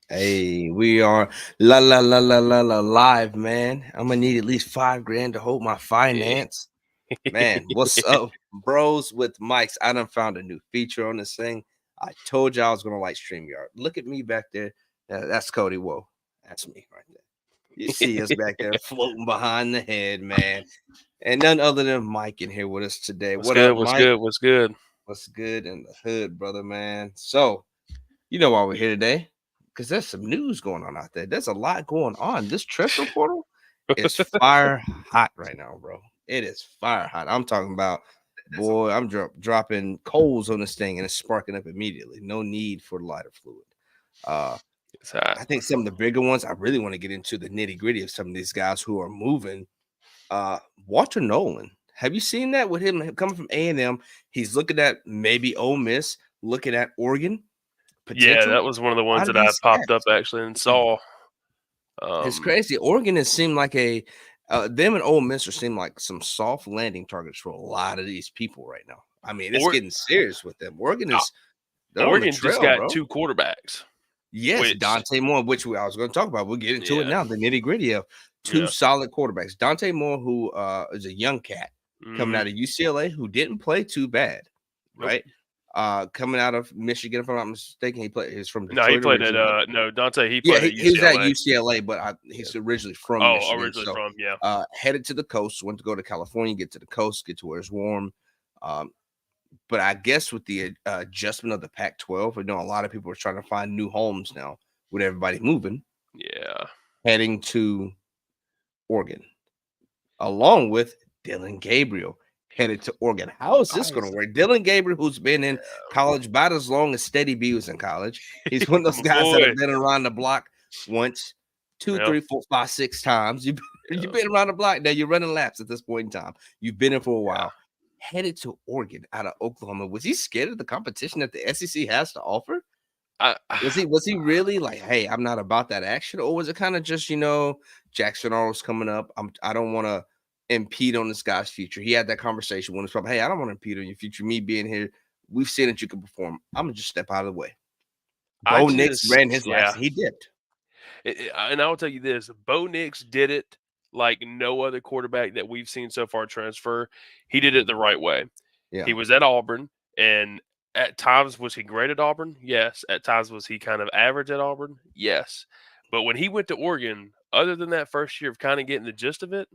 Hey, we are la live, man. I'm gonna need at least 5 grand to hold my finance. Man, what's up, bros with mics? I done found a new feature on this thing. I told you I was gonna like StreamYard. Look at me back there. That's Cody. Whoa, that's me right there. You see us back there floating behind the head, man. And none other than Mike in here with us today. What's What up, good? What's Mike? good? What's good? What's good in the hood, brother, man? So, you know why we're here today? Because there's some news going on out there. There's a lot going on. This transfer portal is fire hot right now, bro. It is fire hot. I'm talking about, boy, I'm dropping coals on this thing and it's sparking up immediately. No need for lighter fluid. Uh, It's hot. I think some of the bigger ones, I really want to get into the nitty gritty of some of these guys who are moving. Walter Nolan, have you seen that with him coming from A&M? He's looking at maybe Ole Miss, looking at Oregon Yeah, potential. that was one of the A ones lot of that I these popped up cats. actually and saw. It's Um, crazy. Oregon has seemed like them and Ole Miss are seem like some soft landing targets for a lot of these people right now. I mean, it's or getting serious with them. uh, They're on the Oregon just trail, got bro. two quarterbacks, Yes, which Dante Moore, which I was going to talk about. We'll get into it yeah, now. The nitty gritty of two yeah, solid quarterbacks. Dante Moore, who is a young cat coming hmm out of UCLA, who didn't play too bad, nope. right? Coming out of Michigan, if I'm not mistaken, he's from No, he Detroit played at originally. no Dante. He Yeah, played at he was at UCLA. UCLA, but Yeah. he's originally from Oh, Michigan. originally So from yeah, headed to the coast, went to go to California, get to the coast, get to where it's warm. Um, but I guess with the adjustment of the Pac-12, I know a lot of people are trying to find new homes now with everybody moving, yeah. heading to Oregon, along with Dylan Gabriel headed to Oregon. How is this going to work? Dylan Gabriel, who's been in college about as long as Steady B was in college, he's one of those My guys that boy. have been around the block once, two, Yeah, three, four, five, 6 times. You've yeah, been around the block. Now you're running laps at this point in time. You've been in for a yeah. while. Headed to Oregon out of Oklahoma. Was he scared of the competition that the SEC has to offer? I, Was he really like, hey, I'm not about that action, or was it kind of just Jackson Arnold's coming up? I don't want to impede on this guy's future. He had that conversation when it's from, hey, I don't want to impede on your future. Me being here, we've seen that you can perform. I'm gonna just step out of the way. I Bo Nix ran just his laps. yeah. He dipped. And I will tell you this: Bo Nix did it like no other quarterback that we've seen so far transfer. He did it Mhm. the right way. Yeah. He was at Auburn, and at times was he great at Auburn? Yes. At times was he kind of average at Auburn? Yes. But when he went to Oregon, other than that first year of kind of getting the gist of it,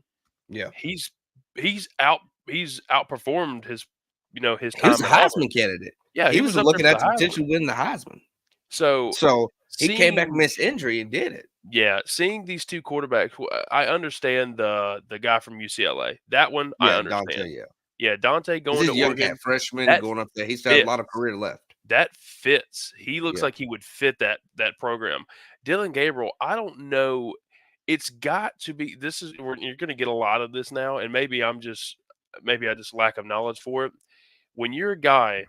Yeah. he's he's out he's outperformed his He was time a at Auburn. Heisman candidate. Yeah, He he was was up there looking for the at the Heisman. potential win the Heisman. So So he came back from seeing his injury and did it. Yeah, seeing these 2 quarterbacks, I understand the guy from UCLA. That one, I Yeah, Dante. understand. Yeah. Yeah, Dante Because going to he's a young cat Oregon, freshman that going up there. He still has a fits. lot of career left. That fits. He looks Yeah. like he would fit that program. Dylan Gabriel, I don't know. It's got to be. You're going to get a lot of this now, and maybe I just lack of knowledge for it. When you're a guy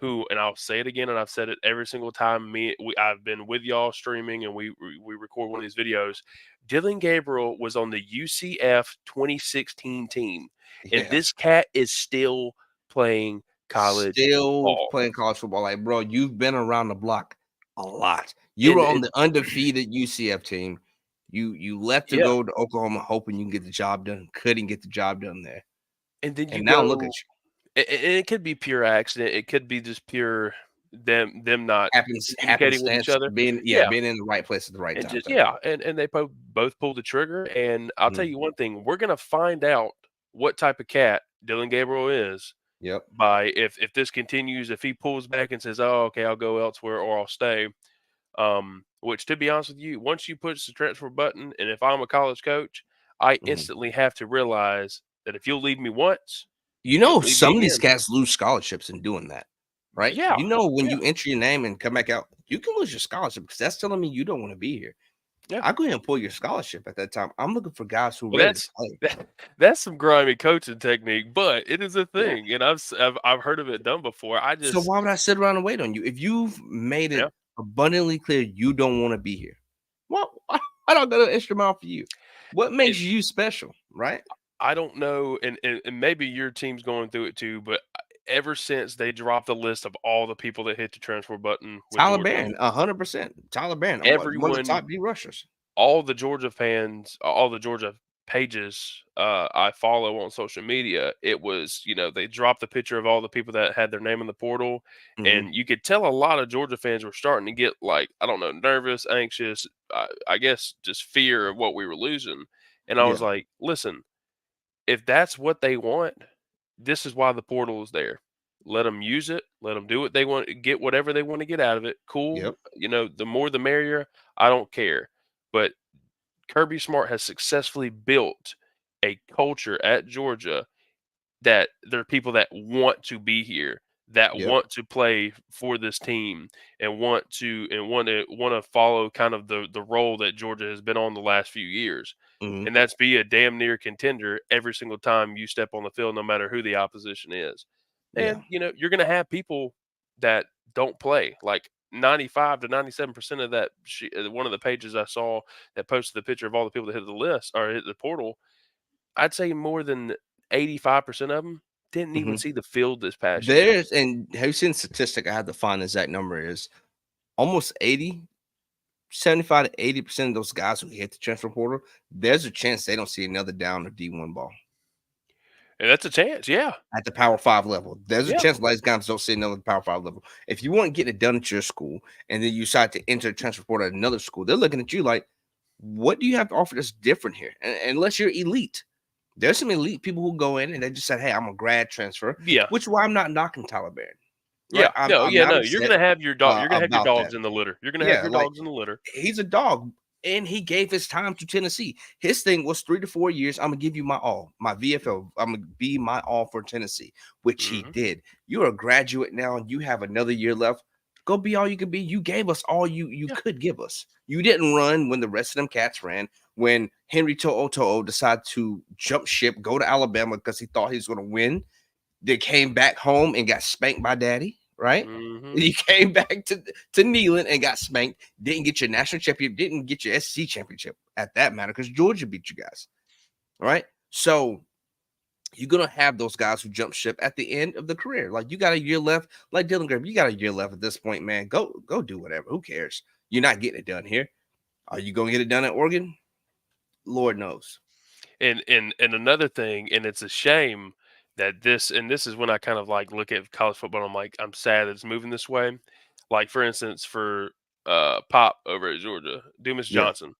who, and I'll say it again, and I've said it every single time I've been with y'all streaming, and we record one of these videos. Dylan Gabriel was on the UCF 2016 team, and Yeah. this cat is still playing college Still ball. playing college football. Like, bro, you've been around the block a lot. You were And on the undefeated UCF team. You left to yeah, go to Oklahoma hoping you can get the job done. Couldn't get the job done there. and then you And now look at go, you. and it could be pure accident. It could be just pure them not communicating with each Happenstance other. being Yeah, being in the right place at the right and time just type deal. and they both pulled the trigger. And I'll tell Mhm. you one thing: we're gonna find out what type of cat Dylan Gabriel is Yep. by if this continues. If he pulls back and says, "Oh, okay, I'll go elsewhere or I'll stay," which to be honest with you, once you push the transfer button, and if I'm a college coach, I Mhm. instantly have to realize that if you'll leave me once, you'll leave me Some of these again. cats lose scholarships in doing that, right? Yeah, When yeah, you enter your name and come back out, you can lose your scholarship because that's telling me you don't want to be here. yeah. I go ahead and pull your scholarship at that time. I'm looking for guys who are Well, ready to play. that's some grimy coaching technique, but it is a Yeah. thing, and I've heard of it done before. I So just why would I sit around and wait on you? If you've made yeah, it abundantly clear you don't want to be here, well, I don't got an extra mile for you. What it, makes you special, right? I don't know, and maybe your team's going through it too, but ever since they dropped the list of all the people that hit the transfer button with Tyler Georgia, Barron, 100%. Tyler Barron, one of the everyone top D rushers. all the Georgia fans, all the Georgia pages I follow on social media, it was, they dropped the picture of all the people that had their name in the portal. Mhm. And you could tell a lot of Georgia fans were starting to get like, I don't know, nervous, anxious, I guess just fear of what we were losing. And I was Yeah, like, listen, if that's what they want, this is why the portal is there. Let them use it. Let them do what they want, get whatever they want to get out of it. Cool. yep, The more the merrier. I don't care. But Kirby Smart has successfully built a culture at Georgia that there are people that want to be here, that yep, want to play for this team, and want to follow kind of the role that Georgia has been on the last few years. mhm, And that's be a damn near contender every single time you step on the field, no matter who the opposition is. yeah, And you're going to have people that don't play. Like 95 to 97% of that one of the pages I saw that posted the picture of all the people that hit the list or hit the portal, I'd say more than 85% of them didn't even mhm. see the field this past year. And have you seen the statistic? I had to find the exact number is almost 75 to 80% of those guys who hit the transfer portal, there's a chance they don't see another down or D1 ball And that's a chance. Yeah. at the Power 5 level. There's a Yeah. chance these guys don't see another Power 5 level. If you want to get it done at your school and then you decide to enter the transfer portal at another school, they're looking at you like, what do you have to offer that's different here? And unless you're elite, there's some elite people who go in and they just said, hey, I'm a grad transfer, Yeah. which is why I'm not knocking Taliban, right? Yeah. No, I'm yeah, not no. You're upset gonna have your dog. You're gonna have your about that. dogs in the litter. You're gonna have Yeah, your like dogs in the litter. he's a dog, and he gave his time to Tennessee. His thing was 3 to 4 years. I'm gonna give you my all, my VFL. I'm gonna be my all for Tennessee, which he Hmm. did. You're a graduate now, and you have another year left. Go be all you can be. You gave us all you Yeah. could give us. You didn't run when the rest of them cats ran. When Henry To'o decided to jump ship, go to Alabama because he thought he was going to win, they came back home and got spanked by daddy, right? Hmm. You came back to Neyland and got spanked. Didn't get your national championship. Didn't get your SEC championship at that matter because Georgia beat you guys, right? So you're gonna have those guys who jump ship at the end of the career. Like you got a year left. Like Dylan Graham, you got a year left at this point, man. Go do whatever. Who cares? You're not getting it done here. Are you gonna get it done at Oregon? Lord knows. And another thing, and it's a shame that this is when I kind of like look at college football. I'm like, I'm sad that it's moving this way. Like for instance, for Pop over at Georgia, Dumas Yeah. Johnson.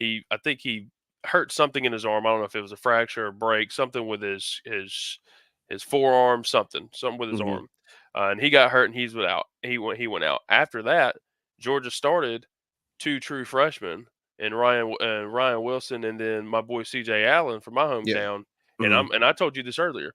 I think he hurt something in his arm. I don't know if it was a fracture or break, something with his forearm, something with his Hmm. arm, and he got hurt and he's without. He went out. After that, Georgia started two true freshmen and Ryan Wilson and then my boy CJ Allen from my Yeah. hometown. And Hmm. I told you this earlier.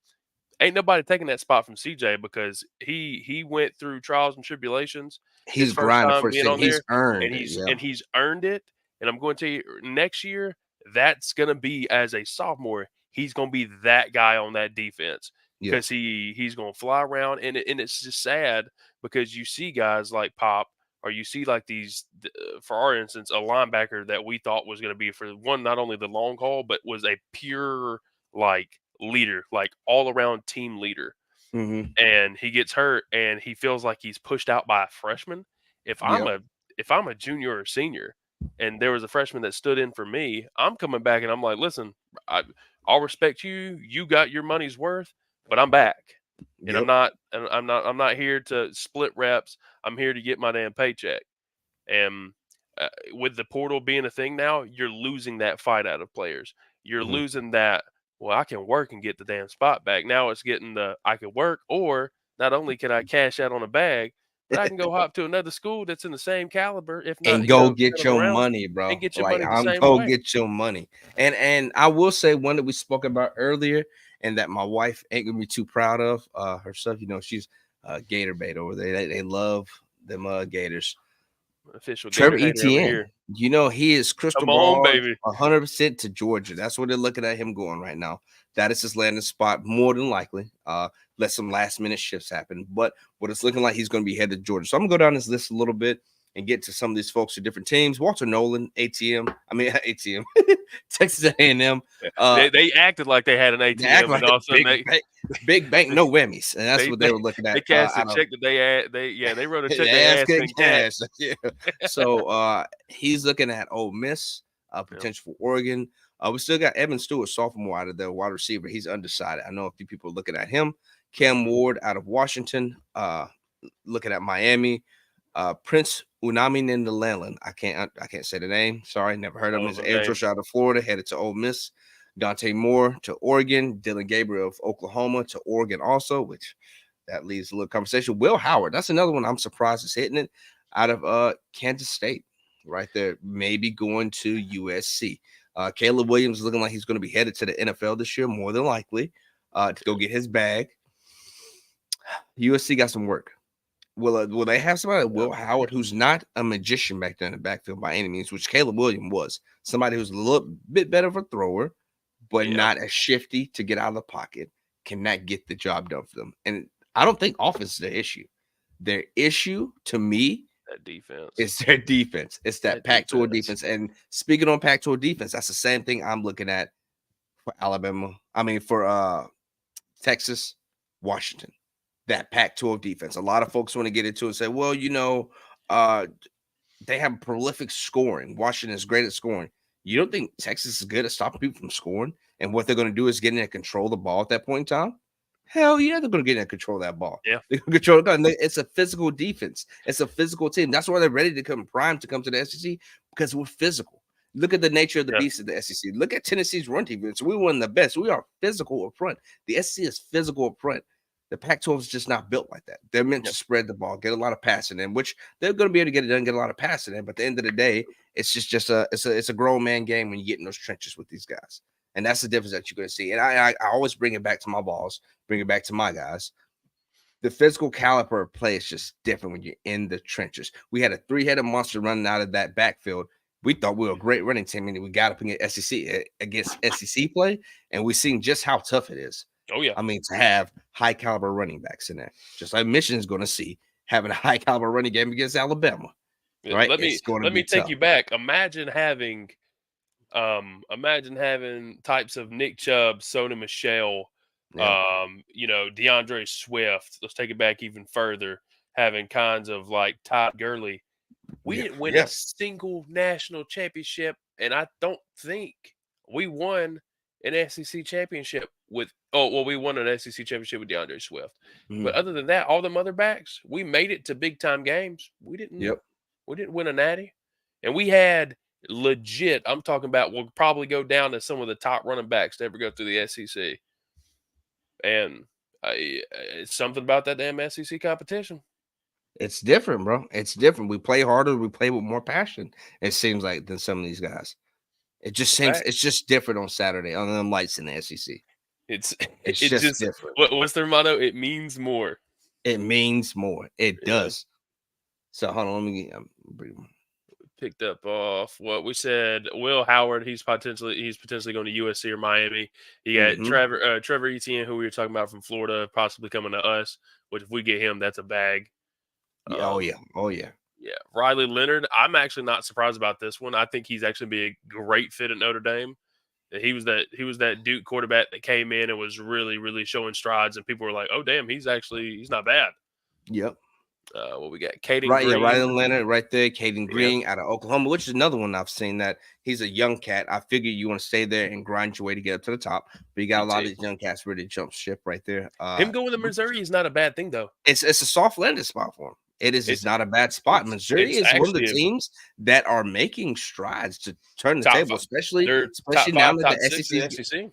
Ain't nobody taking that spot from CJ because he went through trials and tribulations his He's first grinding time for his being thing. on He's there, earned it. Yeah. and he's earned it. And I'm going to tell you, next year that's going to be as a sophomore, he's going to be that guy on that defense Yeah. because he's going to fly around, and it's just sad because you see guys like Pop or you see like for our instance, a linebacker that we thought was going to be for one not only the long haul but was a pure like leader, like all around team leader, Hmm. and he gets hurt and he feels like he's pushed out by a freshman. If I'm Yep. a if I'm a junior or senior and there was a freshman that stood in for me, I'm coming back and I'm like, listen, I, I'll respect you. You got your money's worth, but I'm back. And Yep. I'm not here to split reps. I'm here to get my damn paycheck. And with the portal being a thing now, you're losing that fight out of players. You're Mhm. losing that, well, I can work and get the damn spot back. Now it's getting the I can work, or not only can I cash out on a bag, but I can go hop to another school that's in the same caliber, if not, And go turn get 'em your around money, and bro. get your Like money the I'm same go way. get your money. And I will say one that we spoke about earlier, and that my wife ain't gonna be too proud of herself. She's Gator bait over there. They love them Gators. Official Trevor Gator hater over Etienne, here. he is crystal Come on, ball baby. 100% to Georgia. That's where they're looking at him going right now. That is his landing spot, more than likely. Let some last minute shifts happen, but what it's looking like, he's going to be headed to Georgia. So I'm gonna go down this list a little bit and get to some of these folks with different teams. Walter Nolan, ATM. I mean ATM, Texas A&M. They acted like they had an They act ATM, and like a all of a sudden big bank, no whammies, and that's they what they they were looking they at cashed a out of check that they wrote a check the they ass asked getting in cash. cash. Yeah. So he's looking at Ole Miss, Yeah. potential for Oregon. We still got Evan Stewart, sophomore out of the wide receiver. He's undecided. I know a few people are looking at him. Cam Ward out of Washington, looking at Miami. Prince Unami I can't say the name. Sorry, never heard of him. Hell He's of an a edge name. rusher out of Florida, headed to Ole Miss. Dante Moore to Oregon. Dylan Gabriel of Oklahoma to Oregon also, which that leaves a little conversation. Will Howard, that's another one I'm surprised is hitting it out of Kansas State right there, maybe going to USC. Caleb Williams looking like he's going to be headed to the NFL this year, more than likely, to go get his bag. USC got some work. Will they have somebody like Will Howard who's not a magician back there in the backfield by any means, which Caleb Williams was, somebody who's a little bit better of a thrower, but Yeah. not as shifty to get out of the pocket, cannot get the job done for them. And I don't think offense is the issue. Their issue to me That defense. is their defense. It's that Pac-12 defense. defense. And speaking on Pac-12 defense, that's the same thing I'm looking at for Alabama. I mean, for Texas, Washington. That Pac-12 defense. A lot of folks want to get into it and say, well, they have prolific scoring. Washington is great at scoring. You don't think Texas is good at stopping people from scoring? And what they're going to do is get in and control the ball at that point in time? Hell yeah, they're going to get in and control that ball. Yeah. They're going to control it. It's a physical defense. It's a physical team. That's why they're ready to come prime to come to the SEC, because we're physical. Look at the nature of the beast of the SEC. Look at Tennessee's run defense. We're one of the best. We are physical up front. The SEC is physical up front. The Pac-12 is just not built like that. They're meant to spread the ball, get a lot of passing in, which they're going to be able to get it done, get a lot of passing in. But at the end of the day, it's just a grown man game when you get in those trenches with these guys, and that's the difference that you're going to see. And I always bring it back to my balls, bring it back to my guys. The physical caliber of play is just different when you're in the trenches. We had a three-headed monster running out of that backfield. We thought we were a great running team, and we got up against SEC play, and we've seen just how tough it is. Oh, yeah. I mean, to have high caliber running backs in there, just like Michigan's going to see having a high caliber running game against Alabama. Right? Let me take you back. Imagine having types of Nick Chubb, Sony Michelle, DeAndre Swift. Let's take it back even further. Having kinds of like Todd Gurley. We didn't win a single national championship, and I don't think we won an SEC championship with. We won an SEC championship with DeAndre Swift. But other than that, all them other backs, we made it to big time games. We didn't. We didn't win a natty, and we had legit. I'm talking about. We'll probably go down to some of the top running backs to ever go through the SEC. And it's something about that damn SEC competition. It's different, bro. It's different. We play harder. We play with more passion. It seems like than some of these guys. It just seems it's just different on Saturday on them lights in the SEC. It's just different. What's their motto? It means more. It means more. It does. So hold on, let me get picked up off what we said. Will Howard, he's potentially going to USC or Miami. You got Trevor Etienne, who we were talking about from Florida, possibly coming to us. Which if we get him, that's a bag. Oh yeah. Yeah, Riley Leonard. I'm actually not surprised about this one. I think he's actually be a great fit at Notre Dame. He was that Duke quarterback that came in and was really, really showing strides, and people were like, "Oh, damn, he's not bad." Yep. What we got? Caden Right, Green. Riley Leonard right there. Caden Green out of Oklahoma, which is another one I've seen that he's a young cat. I figure you want to stay there and grind your way to get up to the top, but you got a lot of these young cats ready to jump ship right there. Him going to Missouri is not a bad thing, though. It's a soft landing spot for him. It's not a bad spot. Missouri is one of the teams that are making strides to turn the table, especially now that the SEC.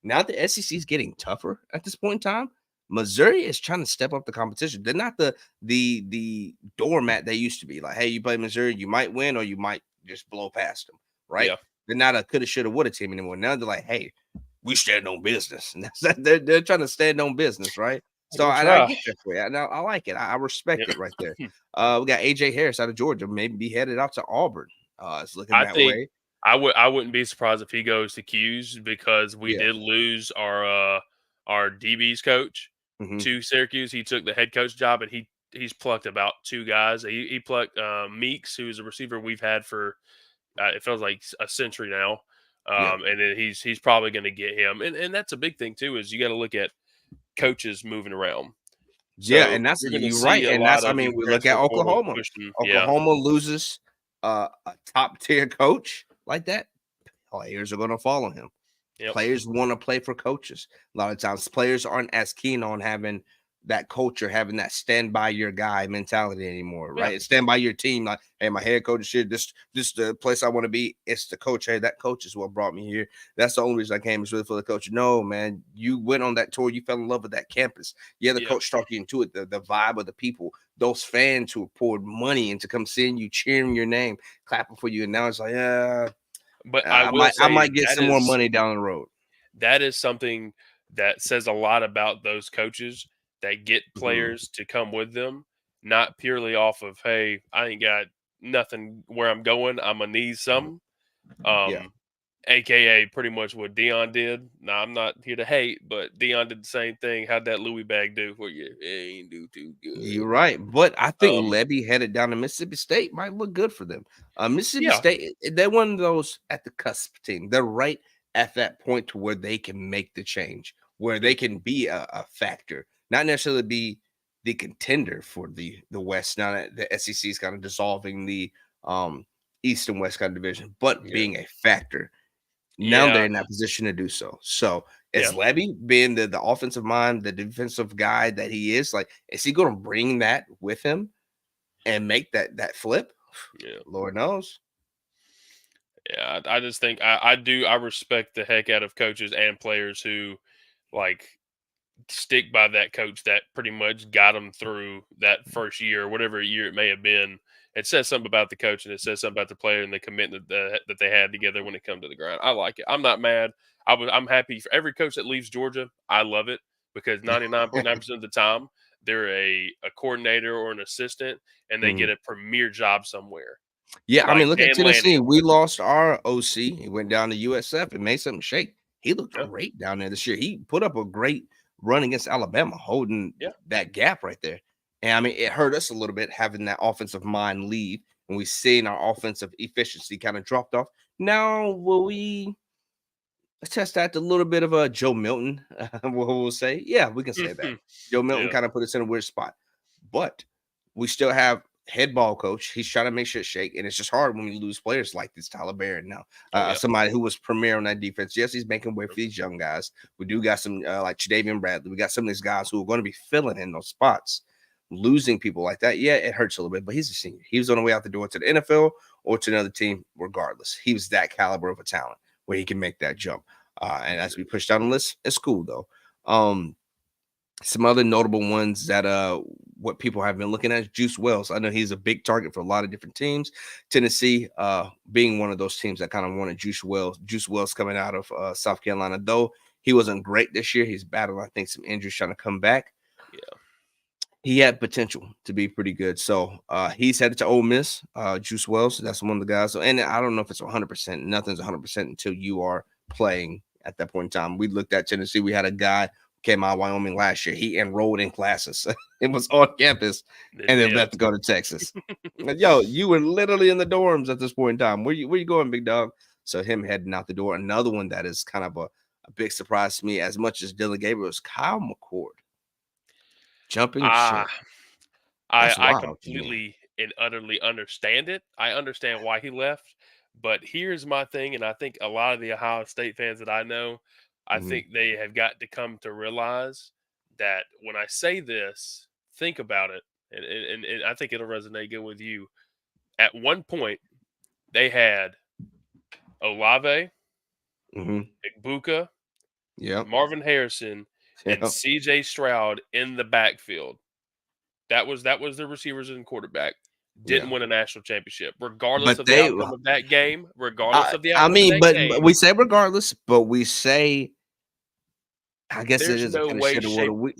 Now the SEC is getting tougher at this point in time. Missouri is trying to step up the competition. They're not the doormat they used to be. Like, hey, you play Missouri, you might win or you might just blow past them, right? Yeah. They're not a coulda, shoulda, woulda team anymore. Now they're like, hey, we stand on business. And they're trying to stand on business, right? So I get that for you. I like it. I respect it right there. We got AJ Harris out of Georgia, maybe be headed out to Auburn. It's looking that way. I wouldn't be surprised if he goes to Q's because we did lose our DB's coach to Syracuse. He took the head coach job and he he's plucked about 2 guys. He plucked Meeks, who's a receiver we've had for it feels like a century now. Yeah. And then he's probably going to get him, and that's a big thing too. Is you got to look at coaches moving around. Yeah, So and that's you're going to you're see right, a and lot that's I of mean, these we look at transfer portals Oklahoma. pushing. Yeah, Oklahoma loses a top tier coach like that. Players are going to follow him. yep, Players want to play for coaches. A lot of times, players aren't as keen on having that culture, having that stand by your guy mentality anymore, yeah, right? Stand by your team. Like, hey, my head coach is here. This the place I want to be. It's the coach. Hey, that coach is what brought me here. That's the only reason I came is really for the coach. No, man, you went on that tour. You fell in love with that campus. Yeah, the yep. coach talked you into it. The vibe of the people, those fans who poured money into come seeing you, cheering your name, clapping for you, and now it's like, yeah, But I will I say might get that some more is money down the road. something that says a lot about those coaches that get Mhm. players to come with them, not purely off of, hey, I ain't got nothing where I'm going. I'm gonna need Mhm. some. Yeah. AKA pretty much what Dion did. Now I'm not here to hate, but Dion did the same thing. How'd that Louis bag do for you? It ain't do too You're good. right, but I think Um, Levy headed down to Mississippi State might look good for them. Mississippi yeah, State, they're one of those at the cusp team. They're right at that point to where they can make the change, where they mhm, can be a factor, not necessarily be the contender for the West. Now that the SEC is kind of dissolving the um, East and West kind of division, but yeah, being a factor. Now they're yeah, in that position to do so. So yeah. is Levy being the offensive mind, the defensive guy that he is, like, is he going to bring that with him and make that flip? Yeah. Lord knows. Yeah, I just think I respect the heck out of coaches and players who like stick by that coach that pretty much got them through that first year, or whatever year it may have been. It says something about the coach, and it says something about the player and the commitment that they had together when it comes to the ground. I like it. I'm not mad. I'm happy for every coach that leaves Georgia. I love it because 99.9% of the time they're a coordinator or an assistant, and they get Mhm. a premier job somewhere. Yeah, I Like mean, look at Dan Tennessee. Lanning. We lost our OC. He went down to USF and made something shake. He looked Yeah, great down there this year. He put up a great run against Alabama, holding yeah, that gap right there. And I mean, it hurt us a little bit having that offensive mind leave, and we seen our offensive efficiency kind of dropped off. Now, will we test that a little bit of a Joe Milton? We'll say, yeah, we can say that. Joe Milton yeah. kind of put us in a weird spot, but we still have head ball coach. He's trying to make sure it shake, and it's just hard when we lose players like this Tyler Barrett now, Oh yeah. somebody who was premier on that defense. Yes, he's making way for these young guys. We do got some like Tre'Davian Bradley. We got some of these guys who are going to be filling in those spots. Losing people like that, yeah, it hurts a little bit. But he's a senior. He was on the way out the door to the NFL or to another team. Regardless, he was that caliber of a talent where he can make that jump. And as we push down the list, it's cool though. Some other notable ones that what people have been looking at, Juice Wells. I know he's a big target for a lot of different teams. Tennessee being one of those teams that kind of wanted Juice Wells. Juice Wells coming out of South Carolina, though he wasn't great this year. He's battling, I think, some injuries trying to come back. Yeah. He had potential to be pretty good. So he's headed to Ole Miss. Juice Wells, that's one of the guys. So, and I don't know if it's 100%. Nothing's 100% until you are playing at that point in time. We looked at Tennessee. We had a guy who came out of Wyoming last year. He enrolled in classes. It was on campus It and then did. left to go to Texas. Like, yo, you were literally in the dorms at this point in time. Where you going, big dog? So him heading out the door. Another one that is kind of a big surprise to me, as much as Dylan Gabriel, is Kyle McCord jumping Ah, ship. That's I wild to me. completely and utterly understand it. I understand why he left, but here's my thing, and I think a lot of the Ohio State fans that I know, I Mhm, think they have got to come to realize that when I say this, think about it, and I think it'll resonate good with you. At one point, they had Olave, mhm. Igbuka, Yep, Marvin Harrison, and yep, CJ Stroud in the backfield. That was the receivers and quarterback. Didn't yeah. win a national championship, regardless But of the they outcome of that game. Regardless I of the I outcome of mean, that but game, we say regardless, but we say I guess it there's is a no kinda way, shoulda, woulda, shape.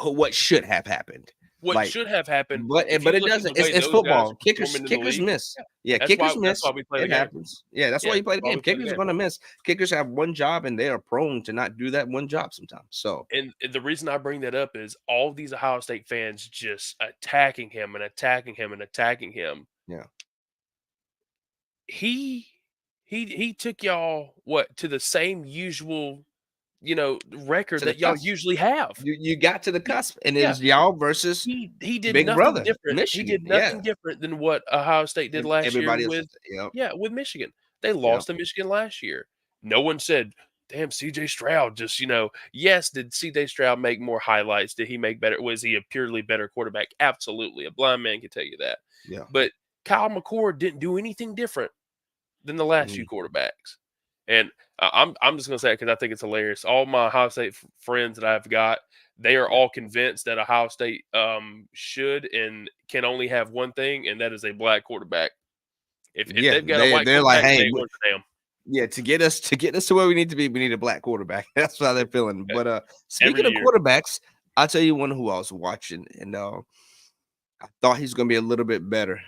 we what should have happened. what Like, should have happened, if but you it look at doesn't. the way It's those guys football. are Kickers performing in the kickers league, miss. yeah, Yeah, kickers that's miss. why we play the It game. happens. Yeah, that's why Yeah, you play that's the why game. we play the Kickers are game. gonna miss. Kickers have one job, and they are prone to not do that one job sometimes. So And the reason I bring that up is all these Ohio State fans just attacking him and attacking him and attacking him. yeah, He he took y'all what to the same usual, record to the that y'all cusp. usually have. You got to the He, cusp, and it yeah, was y'all versus he did Big nothing Brother, different. He Michigan. did Yeah, nothing different than what Ohio State did last year everybody else. with, Yep, yeah, with Michigan. They yep. lost to Michigan last year. No one said, "Damn, CJ Stroud just, yes, did CJ Stroud make more highlights? Did he make better? Was he a purely better quarterback? Absolutely. A blind man can tell you that. Yeah. But Kyle McCord didn't do anything different than the last few Mhm. quarterbacks. And I'm just gonna say it because I think it's hilarious. All my Ohio State friends that I've got, they are Yeah. all convinced that Ohio State should and can only have one thing, and that is a black quarterback. If Yeah, they've got a white they're like, quarterback, they hey, ain't worth a damn. yeah, to get us to where we need to be, we need a black quarterback. That's how they're feeling. Okay. But Every speaking of year, quarterbacks, I'll tell you one who I was watching, and I thought he's going to be a little bit better.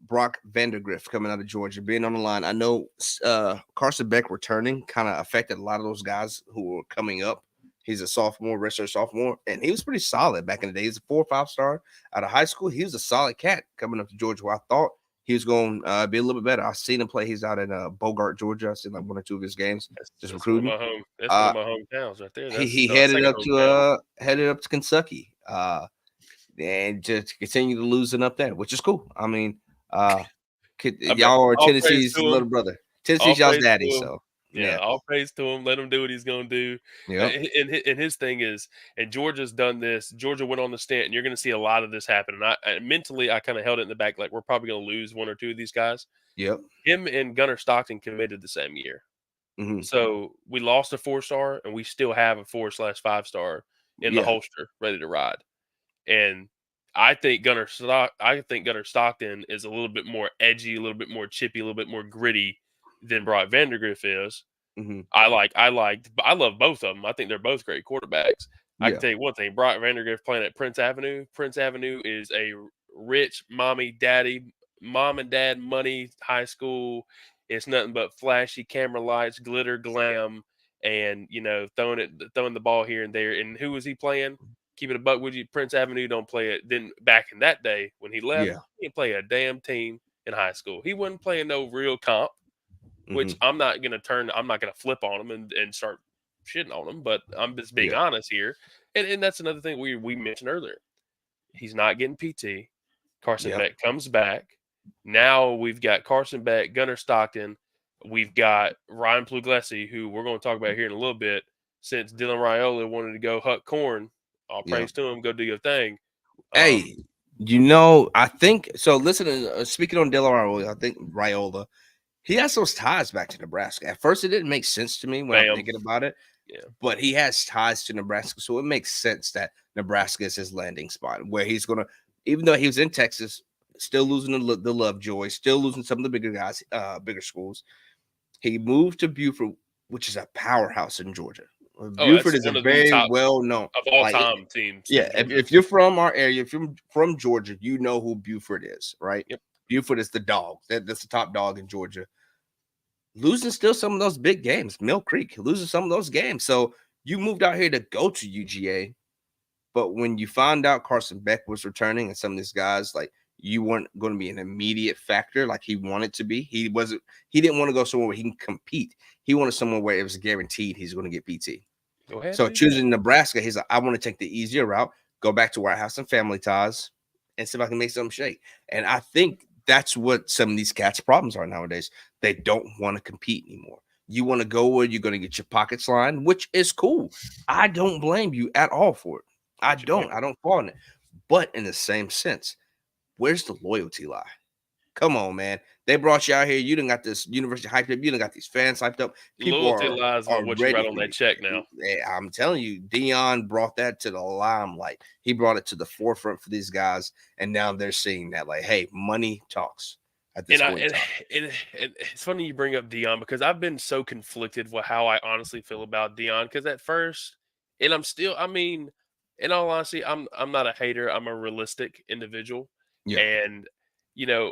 Brock Vandergrift coming out of Georgia, being on the line. I know Carson Beck returning kind of affected a lot of those guys who were coming up. He's a sophomore, redshirt sophomore, and he was pretty solid back in the day. He's a 4 or 5 star out of high school. He was a solid cat coming up to Georgia, where I thought he was going to be a little bit better. I've seen him play. He's out in Bogart, Georgia. I've seen like 1 or 2 of his games, just that's one of recruiting. my home. That's one Uh, of my hometowns right there. That's he no, second hometown. headed up to Kentucky. And just continue to losing up there, which is cool. I mean, I mean, y'all are all praise Tennessee's to him. little brother. All Tennessee's y'all's praise to daddy. him. So Yeah, yeah, all praise to him. Let him do what he's gonna do. yep, And his thing is, and Georgia's done this. Georgia went on the stand, and you're gonna see a lot of this happen. And mentally, I kind of held it in the back, like we're probably gonna lose 1 or 2 of these guys. yep, Him and Gunnar Stockton committed the same year, hmm so we lost a 4 star, and we still have a 4/5 star in the yeah, holster, ready to ride. And I think Gunnar Stockton is a little bit more edgy, a little bit more chippy, a little bit more gritty than Brock Vandergriff is. hmm I love both of them. I think they're both great quarterbacks. I can yeah, tell you one thing: Brock Vandergriff playing at Prince Avenue. Prince Avenue is a rich mom and dad money high school. It's nothing but flashy camera lights, glitter, glam, and throwing the ball here and there. And who was he playing? Keep it a buck with you. Prince Avenue don't play it. Then back in that day when he left, yeah, he didn't play a damn team in high school. He wasn't playing no real comp, which hmm I'm not gonna flip on him and start shitting on him, but I'm just being yeah, honest here. And that's another thing we mentioned earlier. He's not getting PT. Carson yep, Beck comes back. Now we've got Carson Beck, Gunnar Stockton. We've got Ryan Puglisi, who we're going to talk about here in a little bit. Since Dylan Raiola wanted to go huck corn, all yeah. praise to him. Go do your thing. Hey, I think so. Listen, speaking on Raiola, I think Raiola, he has those ties back to Nebraska. At first, it didn't make sense to me when I'm Bam. thinking about it, Yeah. but he has ties to Nebraska, so it makes sense that Nebraska is his landing spot where he's gonna, even though he was in Texas, still losing the Lovejoy, still losing some of the bigger guys, bigger schools. He moved to Buford, which is a powerhouse in Georgia. Oh, Buford that's is a one of the very top well known, of all like time teams yeah. in Georgia. If you're from our area, if you're from Georgia, you know who Buford is, right? Yep. Buford is the dog. That's the top dog in Georgia. Losing still some of those big games. Mill Creek losing some of those games. So you moved out here to go to UGA, but when you found out Carson Beck was returning and some of these guys, like you weren't going to be an immediate factor like he wanted to be. He wasn't. He didn't want to go somewhere where he can compete. He wanted somewhere where it was guaranteed he's going to get PT. Go ahead and So do that. choosing Nebraska, he's like, I want to take the easier route, go back to where I have some family ties, and see if I can make something shake. And I think that's what some of these cats' problems are nowadays. They don't want to compete anymore. You want to go where you're going to get your pockets lined, which is cool. I don't blame you at all for it. I Get your don't. paper. I don't fall in it. But in the same sense, where's the loyalty lie? Come on, man. They brought you out here. You done got this university hyped up. You done got these fans hyped up. People Loyalty lies are on what you ready write on for that you. check now. I'm telling you, Dion brought that to the limelight. He brought it to the forefront for these guys, and now they're seeing that, like, hey, money talks at this And I point in time. and it's funny you bring up Dion because I've been so conflicted with how I honestly feel about Dion. Because at first, and I'm still, I mean, in all honesty, I'm not a hater. I'm a realistic individual, Yeah, and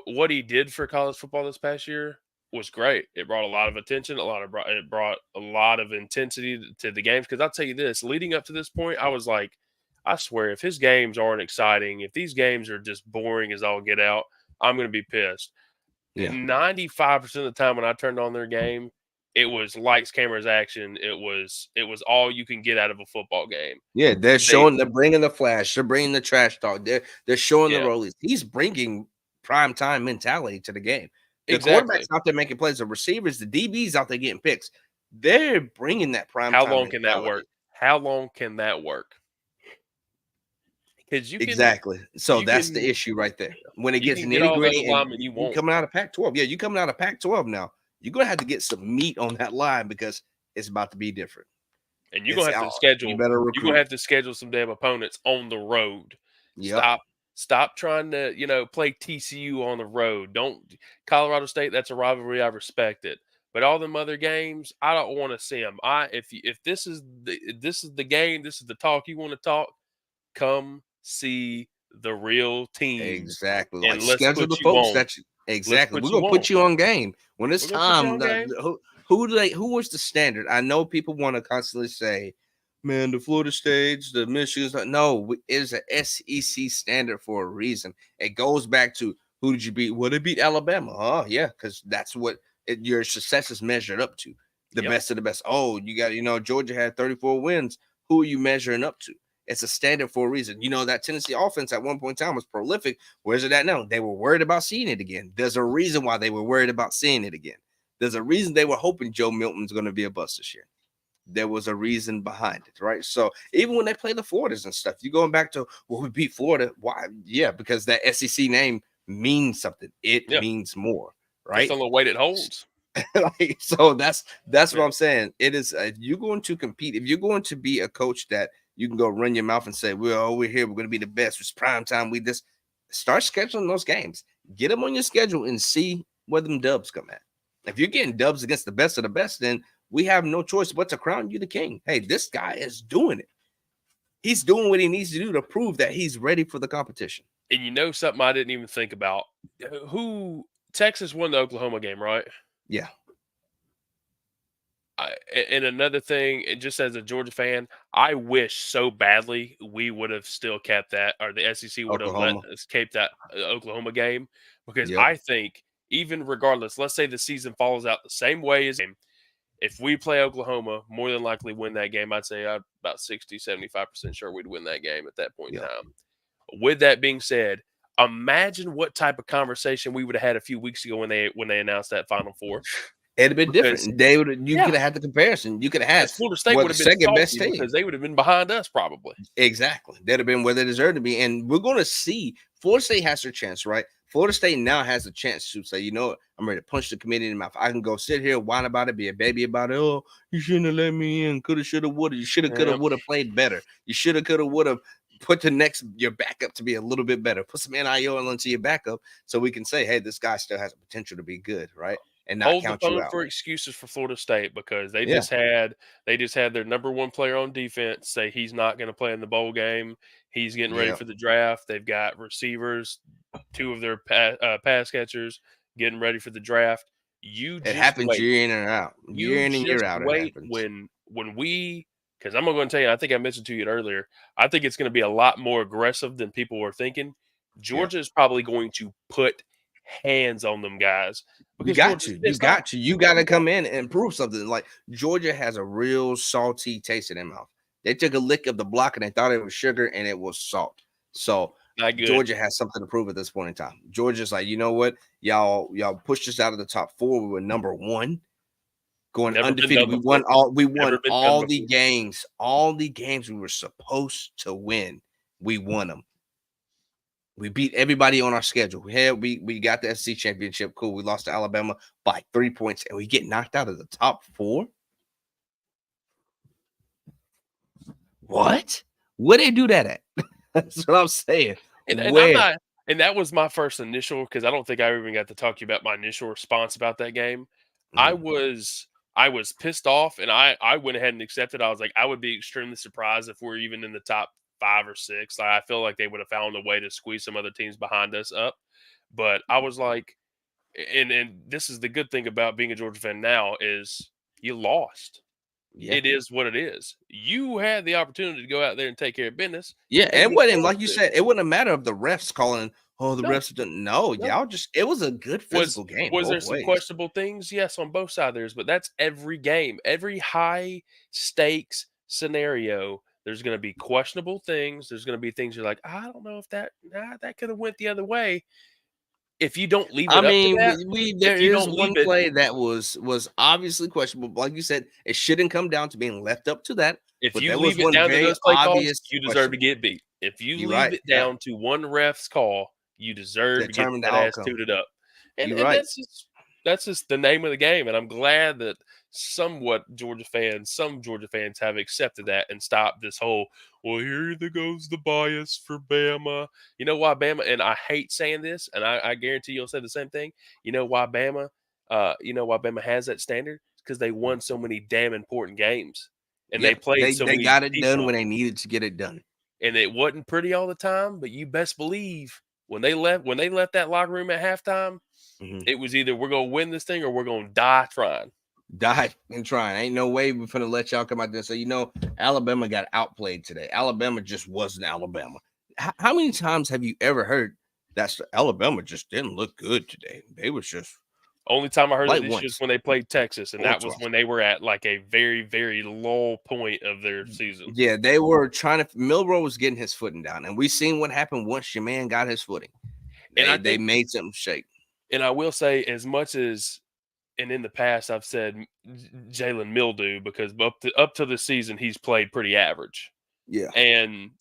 what he did for college football this past year was great. It brought a lot of attention, it brought a lot of intensity to the games. Because I'll tell you this, leading up to this point, I was like, I swear, if his games aren't exciting, if these games are just boring as all get out, I'm going to be pissed. yeah, 95% of the time when I turned on their game, it was lights, cameras, action. It was all you can get out of a football game. yeah. They They're bringing the flash. They're bringing the trash talk. They're showing the Yeah, rollies. He's bringing prime time mentality to the game. The exactly. quarterbacks out there making plays, the receivers, the DBs out there getting picks. They're bringing that prime How time long can that work? mentality. How long can that work? Because Exactly. So you that's the can issue right there. When it you gets can get all those nitty-gritty and linemen you you want, coming out of Pac-12. Yeah, you coming out of Pac-12 now. You're gonna have to get some meat on that line because it's about to be different. and It's out. You better you're gonna recruit. have to schedule some damn opponents on the road. Yep. Stop trying to, play TCU on the road. Don't Colorado State, that's a rivalry, I respect it. But all them other games, I don't want to see them. If this is the game, this is the talk you want to talk, come see the real teams Exactly. Like and let's schedule put the you folks on. that you Let's exactly. put We're you gonna on. put you on game when it's We're gonna put you time. on game. Who was the standard? I know people want to constantly say, "Man, the Florida States, the Michigans." No, it's a SEC standard for a reason. It goes back to who did you beat? Well, they beat Alabama. Oh yeah, because that's what your success is measured up to. The Yep. best of the best. Oh, you got Georgia had 34 wins. Who are you measuring up to? It's a standard for a reason. That Tennessee offense at one point in time was prolific. Where's it at now? They were worried about seeing it again. There's a reason why they were worried about seeing it again. There's a reason they were hoping Joe Milton's going to be a bust this year. There was a reason behind it, right? So even when they play the Floridas and stuff, you going back to, well, we beat Florida. Why? Yeah, because that SEC name means something. It Yeah. means more, That's right? the only weight it holds. So that's what Yeah. I'm saying. It is if you're going to compete, if you're going to be a coach that you can go run your mouth and say, we're here, we're going to be the best. It's prime time. We just start scheduling those games, get them on your schedule, and see where them dubs come at. If you're getting dubs against the best of the best, then we have no choice but to crown you the king. Hey, this guy is doing it. He's doing what he needs to do to prove that he's ready for the competition. And something I didn't even think about. Who Texas won the Oklahoma game, right? Yeah, And another thing, just as a Georgia fan, I wish so badly we would have still kept that, or the SEC would have let Oklahoma. us keep that Oklahoma game, because Yep. I think even regardless, let's say the season falls out the same way as if we play Oklahoma, more than likely win that game. I'd say I'm about 60-75% sure we'd win that game at that point in Yep. time. With that being said, imagine what type of conversation we would have had a few weeks ago when they announced that Final Four. It'd have been Because different. They would you yeah, could have had the comparison. You could have had because Florida State well would the have been second best salty team. because they would have been behind us probably. Exactly. That'd have been where they deserve to be. And we're going to see Florida State has their chance, right? Florida State now has a chance to say, I'm ready to punch the committee in the mouth. I can go sit here, whine about it, be a baby about it. Oh, you shouldn't have let me in. Coulda, shoulda, woulda. You shoulda, coulda, Yeah. woulda played better. You shoulda, coulda, woulda put your backup to be a little bit better. Put some NIL into your backup so we can say, hey, this guy still has a potential to be good, right? And not Hold the count you phone out. for excuses for Florida State because they Yeah. just had their number one player on defense say he's not going to play in the bowl game. He's getting ready Yeah. for the draft. They've got receivers, two of their pass catchers getting ready for the draft. You It just happens wait. year in and out. You Year in and year just out, it wait happens. when we, because I'm going to tell you, I think I mentioned to you earlier. I think it's going to be a lot more aggressive than people were thinking. Yeah. Georgia is probably going to put hands on them guys You because got Georgia's to. You pissed off. got to. You got to come in and prove something. Like Georgia has a real salty taste in their mouth. They took a lick of the block and they thought it was sugar and it was salt. So Not good. Georgia has something to prove at this point in time. Georgia's like, you know what? Y'all pushed us out of the top 4. We were number 1, going Never been undefeated. done We before. won all. We Never won been done all the before. games. All the games we were supposed to win. We won them. We beat everybody on our schedule. We got the SC championship. Cool. We lost to Alabama by 3 points, and we get knocked out of the top 4. What? Where they do that at? That's what I'm saying. And I'm Where? not. And that was my first initial, because I don't think I even got to talk to you about my initial response about that game. I Mhm. was pissed off, and I went ahead and accepted. I was like, I would be extremely surprised if we're even in the top 5 or 6. I feel like they would have found a way to squeeze some other teams behind us up. But I was like, and this is the good thing about being a Georgia fan now is you lost. Yeah. It is what it is. You had the opportunity to go out there and take care of business, Yeah, and it you wasn't failed like you to. said, it wasn't a matter of the refs calling, "Oh, the No, refs didn't." No, no. y'all just it was a good Was physical game was there both some ways. questionable things? Yes, on both sides there is, but that's every game. Every high stakes scenario, there's going to be questionable things. There's going to be things you're like, I don't know if that could have went the other way. If you don't leave I it up to mean, that, we there if you is don't one leave it, play that was obviously questionable. But like you said, it shouldn't come down to being left up to that. if But you there was leave it one down to very those play calls, obvious you deserve to questionable. get beat. If you You're leave right. it Yeah, down to one ref's call, you deserve to get determine the that ass outcome. tooted up. And You're and right. that's just the name of the game. And I'm glad that some Georgia fans have accepted that and stopped this whole, well, here goes the bias for Bama. You know why Bama, and I hate saying this, and I guarantee you'll say the same thing. You know why Bama has that standard? Because they won so many damn important games and they Yeah, played so they many got it done people, when they needed to get it done. and it wasn't pretty all the time. But you best believe when they left that locker room at halftime, Mhm. it was either we're gonna win this thing or we're gonna die trying. Die and trying. Ain't no way we're gonna let y'all come out there and say, Alabama got outplayed today. Alabama just wasn't Alabama. How many times have you ever heard that Alabama just didn't look good today? They was just Only time I heard that like issue is once when they played Texas, and or that was twice. when they were at like a very, very low point of their season. Yeah, they were trying to. Milrow was getting his footing down, and we seen what happened once your man got his footing. And I They think, made something shake. and I will say, as much as, and in the past I've said Jalen Mildew because up to the season he's played pretty average, Yeah, and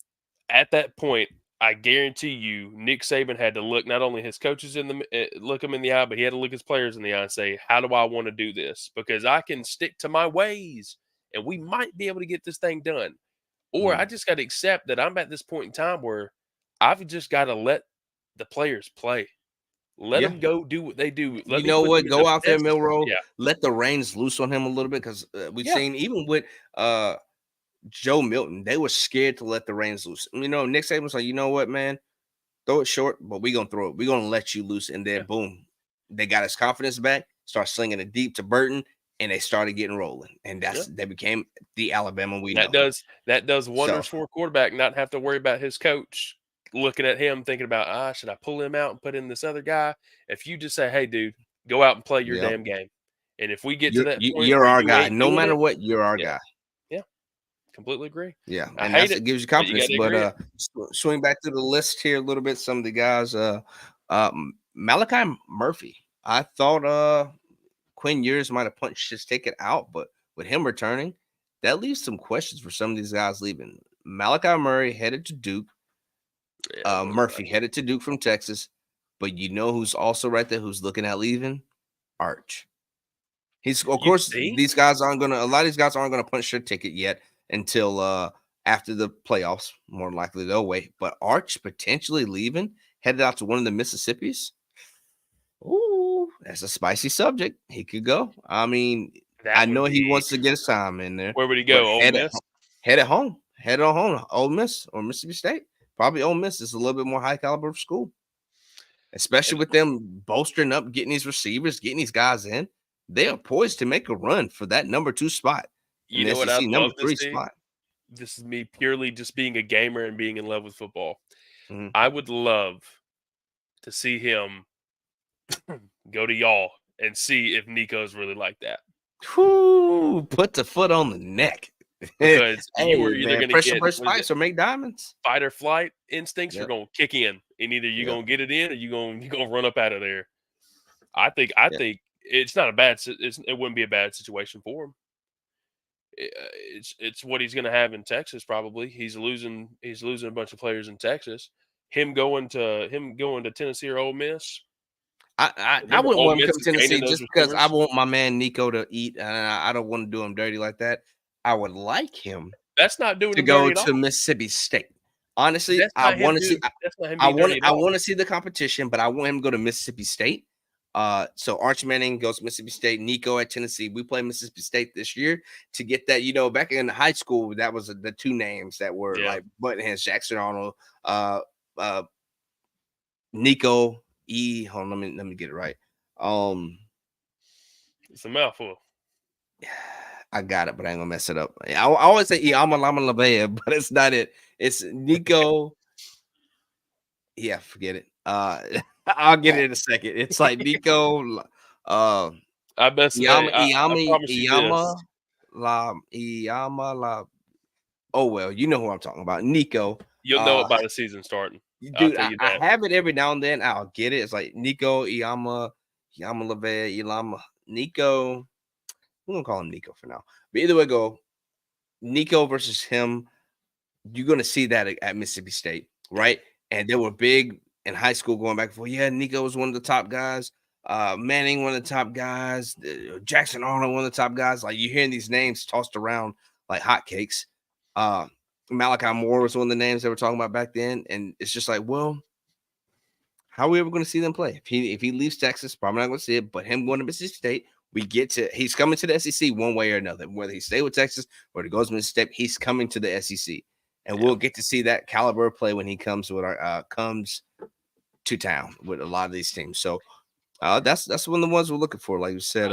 at that point, I guarantee you, Nick Saban had to look not only his coaches look him in the eye, but he had to look his players in the eye and say, "How do I want to do this? Because I can stick to my ways, and we might be able to get this thing done, or I mm. just got to accept that I'm at this point in time where I've just got to let the players play, let Yeah. them go do what they do. Let You me know put them what? in the Go out there, best." Milrow. Yeah, Let the reins loose on him a little bit because we've yeah, seen even with Joe Milton, they were scared to let the reins loose. Nick Saban was like, you know what, man, throw it short, but we're gonna throw it. We're gonna let you loose, and yeah, then boom, they got his confidence back. Start slinging it deep to Burton, and they started getting rolling, and yeah. they became the Alabama we That know. does So wonders for a quarterback, not have to worry about his coach looking at him thinking about, should I pull him out and put in this other guy? If you just say, "Hey, dude, go out and play your yeah, damn game," and if we get to that point you're where our you guy. ain't No doing matter it, what, you're our yeah, guy. yeah, completely agree. Yeah, I and hate that's it, it gives you but you got confidence. to But agree it. swing back to the list here a little bit. Some of the guys, Malachi Murphy. I thought Quinn Ewers might have punched his ticket out, but with him returning, that leaves some questions for some of these guys leaving. Malachi Murray headed to Duke. Yeah, most Murphy likely. headed to Duke from Texas. But you know who's also right there? Who's looking at leaving? Arch. He's of You course think these guys aren't gonna. A lot of these guys aren't gonna punch their ticket yet until after the playoffs. More than likely they'll wait. But Arch potentially leaving, headed out to one of the Mississippis. Ooh, that's a spicy subject. He could go. I mean, I that would know he be? wants to get his time in there, Where would he but go? Ole Miss. head at home, head on home, Ole Miss or Mississippi State. Probably Ole Miss is a little bit more high caliber of school, especially And with them bolstering up, getting these receivers, getting these guys in. They are poised to make a run for that number 2 spot in you the know what I'd SEC, number love to 3 see? spot. This is me purely just being a gamer and being in love with football. Mhm. I would love to see him go to y'all and see if Nico's really like that. Whew, put the foot on the neck. Because you are Hey either man, going to pressure get, burst what is it, spikes or make diamonds. fight or flight instincts are Yep, going to kick in, and either you're yep, going to get it in or you're going to run up out of there. I yep. think it's not a bad. It wouldn't be a bad situation for him. It's what he's going to have in Texas. Probably he's losing a bunch of players in Texas. Him going to Tennessee or Ole Miss. I Remember, wouldn't Ole want him to Miss come is to gaining Tennessee those just because I receivers. want my man Nico to eat, and I don't want to do him dirty like that. I would like him That's not doing to him dirty go at to all. Mississippi State. Honestly, That's not him doing. That's not him I being want dirty at I all. want to see the competition, but I want him to go to Mississippi State So Arch Manning goes to Mississippi State, Nico at Tennessee. We play Mississippi State this year to get that. Back in high school, that was the two names that were Yeah, like button heads: Jackson Arnold, uh, uh, Nico E. Hold on, let me get it right. Um, it's a mouthful. I got it, but I ain't gonna mess it up. I always say Iama Lama Labea, but it's not it. It's Nico. Yeah, forget it. I'll get it in a second. It's like Nico. Uh, I best. Hey, I promise you this. Iyama la. Oh well, you know who I'm talking about, Nico. You'll know it by the season starting. I'll Dude, tell I, you I that. have it every now and then. I'll get it. It's like Nico Iyama Lave Ilama Nico. We're gonna call him Nico for now. But either way, go Nico versus him. You're gonna see that at Mississippi State, right? And they were big in high school going back and forth. Yeah, Nico was one of the top guys. Manning, one of the top guys. Jackson Arnold, one of the top guys. Like you're hearing these names tossed around like hotcakes. Uh, Malachi Moore was one of the names they were talking about back then, and it's just like, well, how are we ever going to see them play? If he leaves Texas, probably not going to see it. But him going to Mississippi State, he's coming to the SEC one way or another. Whether he stay with Texas or he goes to Mississippi State, he's coming to the SEC, and Yeah. we'll get to see that caliber of play when he comes comes to town with a lot of these teams. So that's one of the ones we're looking for. Like you said,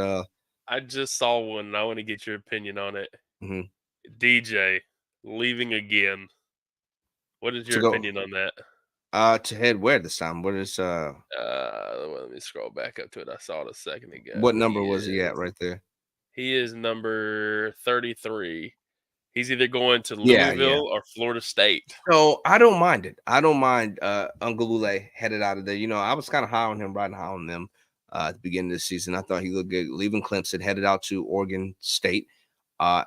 I just saw one, and I want to get your opinion on it. mhm. DJ leaving again. What is To your go opinion on that? to head where this time? What is Let me scroll back up to it. I saw it a second what ago. number was he at right there? He is number 33. He's either going to Yeah, yeah. Louisville or Florida State. So I don't mind it. I don't mind Ungulule headed out of there. I was kind of high on him, riding high on them at the beginning of the season. I thought he looked good. Leaving Clemson, headed out to Oregon State.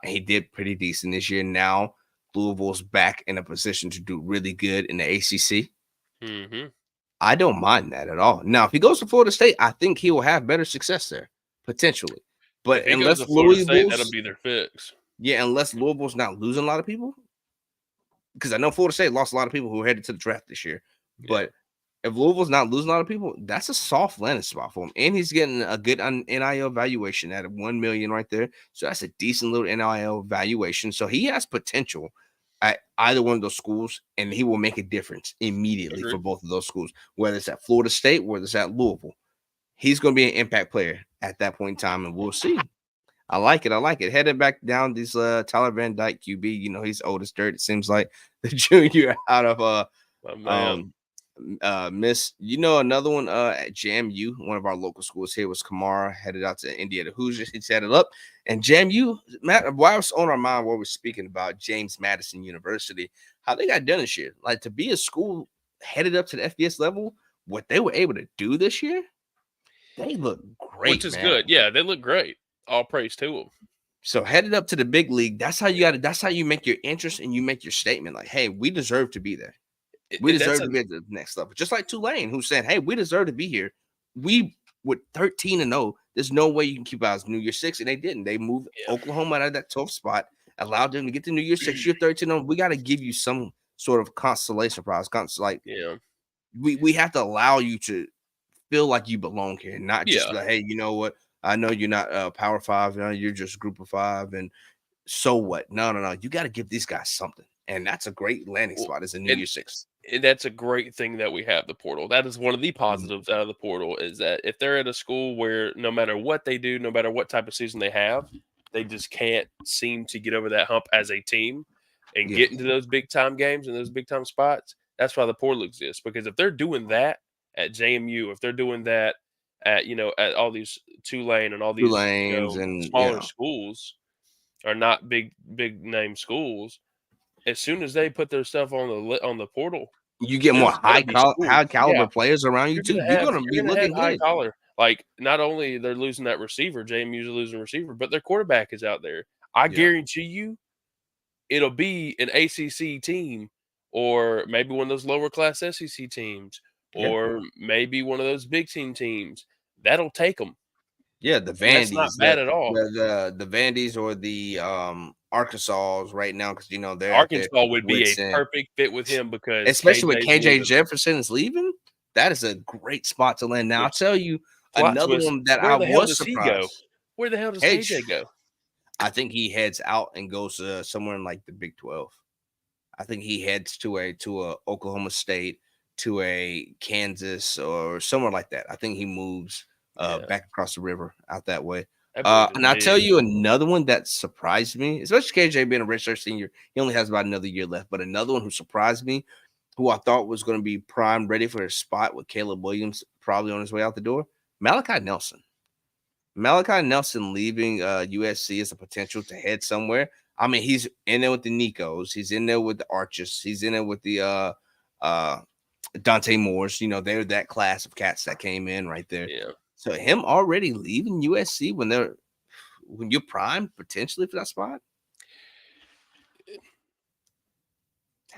He did pretty decent this year. Now Louisville's back in a position to do really good in the ACC. Mm-hmm. I don't mind that at all. Now, if he goes to Florida State, I think he will have better success there, potentially. If But he goes to Florida State, that'll be their fix. unless Louisville's not losing a lot of people, because I know Florida State lost a lot of people who were headed to the draft this year. Yeah. But if Louisville's not losing a lot of people, that's a soft landing spot for him. And he's getting a good NIL valuation at $1 million right there. So that's a decent little NIL valuation. So he has potential at either one of those schools, and he will make a difference immediately for Agreed. both of those schools, whether it's at Florida State, whether it's at Louisville. He's going to be an impact player at that point in time, and we'll see. I like it. I like it. Headed back down this Tyler Van Dyke QB. He's old as dirt. It seems like the junior out of My man. Miss. Another one at JMU, one of our local schools here, was Kamara, headed out to Indiana Hoosiers. He's headed up. And JMU, Matt, while it's on our mind while we're speaking about James Madison University, how they got done this year. Like to be a school headed up to the FBS level, what they were able to do this year, they look great. Which is man. good. Yeah, they look great. All praise to them. So headed up to the big league, that's how you got to. That's how you make your interest and you make your statement. Like, hey, we deserve to be there. We deserve to be at the next level. Just like Tulane, who said, hey, we deserve to be here. We with 13-0. There's no way you can keep out New Year's 6, and they didn't. They moved Oklahoma out of that tough spot, allowed them to get to New Year's 6. You're 13-0. We got to give you some sort of consolation prize. We have to allow you to feel like you belong here, not just like, hey, you know what? I know you're not Power 5, you're just Group of 5, and so what? No. You got to give these guys something, and that's a great landing spot as a New Year's 6. And that's a great thing that we have the portal. That is one of the positives out of the portal is that if they're at a school where no matter what they do, no matter what type of season they have, they just can't seem to get over that hump as a team and get into those big time games and those big time spots. That's why the portal exists. Because if they're doing that at JMU, if they're doing that at at all these Tulane and all these and smaller schools are not big name schools, as soon as they put their stuff on the portal, you get more high caliber players around you too. You're gonna be looking high good. collar. Like not only they're losing that receiver, JMU's losing a receiver, but their quarterback is out there. I guarantee you, it'll be an ACC team, or maybe one of those lower class SEC teams, or maybe one of those big teams. That'll take them. Yeah, the Vandy's. That's not bad at all. The Vandy's or the Arkansas right now, because they're Arkansas would be a perfect fit with him because especially with KJ Jefferson is leaving. That is a great spot to land. Now I'll tell you, Plot Another twist, one that I where the hell was does he go? surprised. Where the hell does Hey, KJ go? I think he heads out and goes somewhere in like the Big 12. I think he heads to a Oklahoma State, to a Kansas, or somewhere like that. I think he moves Yeah, back across the river out that way. that boy is And I'll tell big. you another one that surprised me, especially KJ being a redshirt senior. He only has about another year left. But another one who surprised me, who I thought was going to be prime, ready for his spot with Caleb Williams probably on his way out the door, Malachi Nelson. Malachi Nelson leaving USC is a potential to head somewhere. I mean, he's in there with the Nicos, he's in there with the Arches, he's in there with the uh Dante Moores. They're that class of cats that came in right there. Yeah, So him already leaving USC when you're primed potentially for that spot.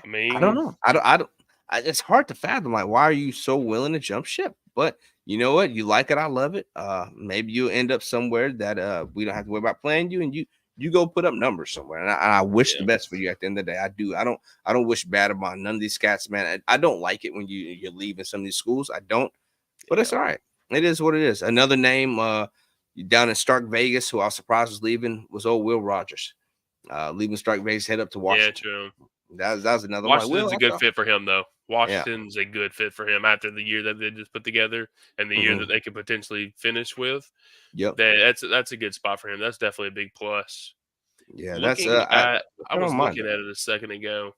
I I don't mean, know. It's hard to fathom. Like, why are you so willing to jump ship? But you know what? You like it. I love it. Maybe you end up somewhere that we don't have to worry about playing you, and you go put up numbers somewhere. And I wish the yeah, best for you at the end of the day. I do. I don't wish bad about none of these cats, man. I don't like it when you're leaving some of these schools. I don't. But it's yeah, all right. It is what it is. Another name down in Stark Vegas, who I was surprised was leaving, was old Will Rogers. Leaving Stark Vegas, head up to yeah. Washington. True. That was another. I'm like, Will, Washington's a I good thought, fit for him, though. yeah. Washington's a good fit for him after the year that they just put together and the year that Hmm. they could potentially finish with. Yep. That's a good spot for him. That's definitely a big plus. Yeah, that's Looking at, I I was don't mind looking that. at it a second ago.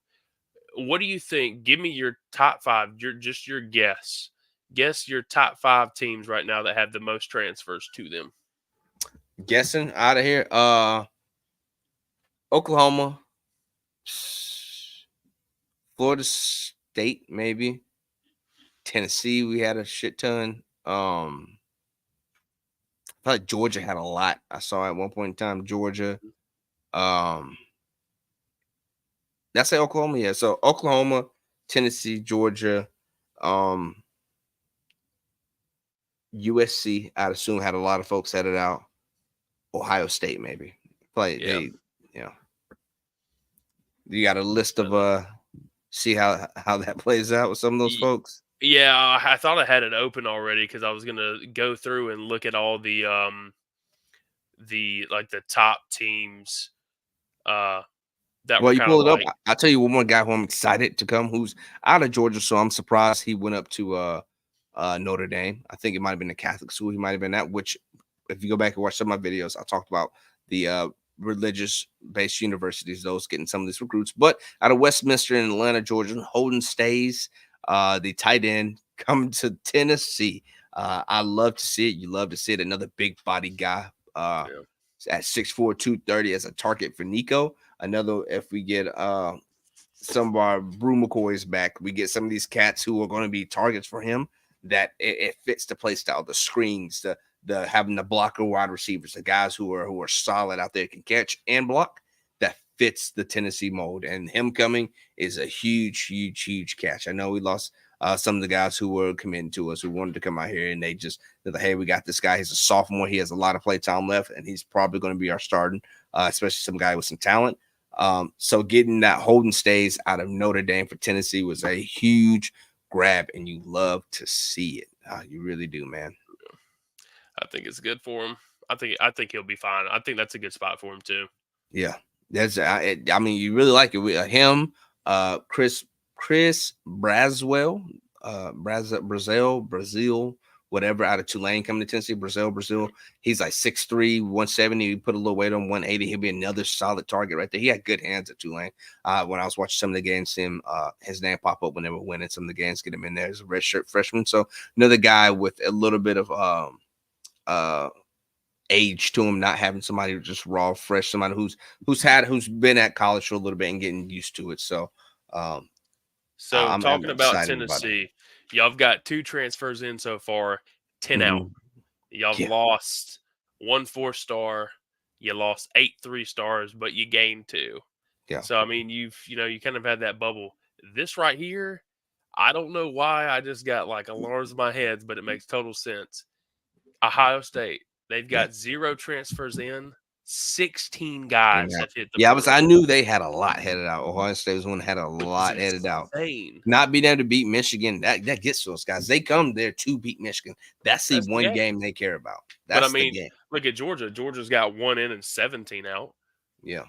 What do you think? Give me your top five. Your guess. Guess your top five teams right now that have the most transfers to them. Guessing out of here. Oklahoma, Florida State, maybe. Tennessee, we had a shit ton. I feel like Georgia had a lot. I saw at one point in time, Georgia. Um, that's say Oklahoma, yeah. So Oklahoma, Tennessee, Georgia, um, USC, I'd assume had a lot of folks headed out. Ohio State, maybe. Play Yeah. you know, you got a list of see how that plays out with some of those Ye- folks. Yeah, I thought I had it open already because I was gonna go through and look at all the like the top teams uh that were Well, you kind of pull it up. like I'll tell you one more guy who I'm excited to come, who's out of Georgia. So I'm surprised he went up to Notre Dame. I think it might have been a Catholic school. He might have been at, which if you go back and watch some of my videos, I talked about the religious based universities, those getting some of these recruits. But out of Westminster in Atlanta, Georgia, Holden Stays, the tight end, coming to Tennessee. I love to see it. You love to see it. Another big body guy yeah. at 6'4", 230 as a target for Nico. Another, if we get some of our Brew McCoys back, we get some of these cats who are going to be targets for him, that it fits the play style, the screens, the having the blocker wide receivers, the guys who are solid out there, can catch and block. That fits the Tennessee mold, and him coming is a huge catch. I know we lost some of the guys who were committing to us, who wanted to come out here, and they're like, hey, we got this guy. He's a sophomore. He has a lot of play time left, and he's probably going to be our starting, especially some guy with some talent. So getting that Holden Stays out of Notre Dame for Tennessee was a huge grab, and you love to see it. You really do, man. I think it's good for him. I think he'll be fine. I think that's a good spot for him too. Yeah, that's. I mean, you really like it with him, Chris Braswell, Brazil, whatever, out of Tulane, coming to Tennessee. Brazil. He's like 6'3", 170. You put a little weight on 180. He'll be another solid target right there. He had good hands at Tulane. When I was watching some of the games, his name pop up when they were winning some of the games. Get him in there as a redshirt freshman. So another guy with a little bit of uh age to him, not having somebody just raw, fresh, somebody who's been at college for a little bit and getting used to it. So um, So I'm talking about excited about it. Tennessee, y'all have got 2 transfers in so far, 10 out. Mhm. Y'all have Yeah, lost 1 4-star, you lost 8 3-stars, but you gained 2. yeah, So I mean, you kind of had that bubble. This right here, I don't know why I just got like alarms in my head, but it makes total sense. Ohio State, they've yeah. got 0 transfers in, 16 Came guys out. have hit the Yeah, portal. I knew they had a lot headed out. Ohio State was one that had a Which is lot headed out. insane. Not being able to beat Michigan, that gets those guys. They come there to beat Michigan. That's the That's the one game. game they care about. But I That's the mean, game. look at Georgia. Georgia's got 1 in and 17 out. Yeah.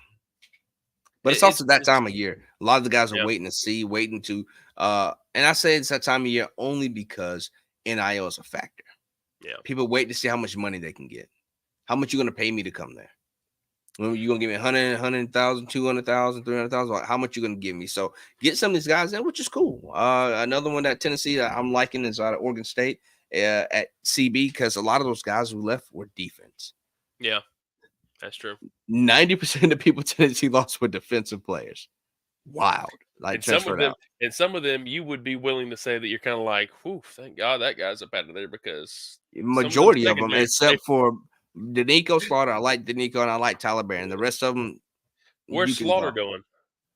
But it's also that It's time of year. A lot of the guys are yeah, waiting to see, waiting to and I say it's that time of year only because NIL is a factor. yeah, People wait to see how much money they can get. How much you gonna pay me to come there? When you gonna give me 100, 100,000, 200,000, 300,000? How much you gonna give me? So get some of these guys in, which is cool. Another one that Tennessee that I'm liking is out of Oregon State at CB because a lot of those guys who left were defense. yeah. That's true. 90% of the people Tennessee lost were defensive players. Wild, like And some of transferred them, out. you would be willing to say that you're kind of like, "Whew, thank God that guy's up out of there," because some of them Majority of them, secondary except for Danico Slaughter. I like Danico and I like Tyler Barron. The rest of them, where's you can Slaughter go.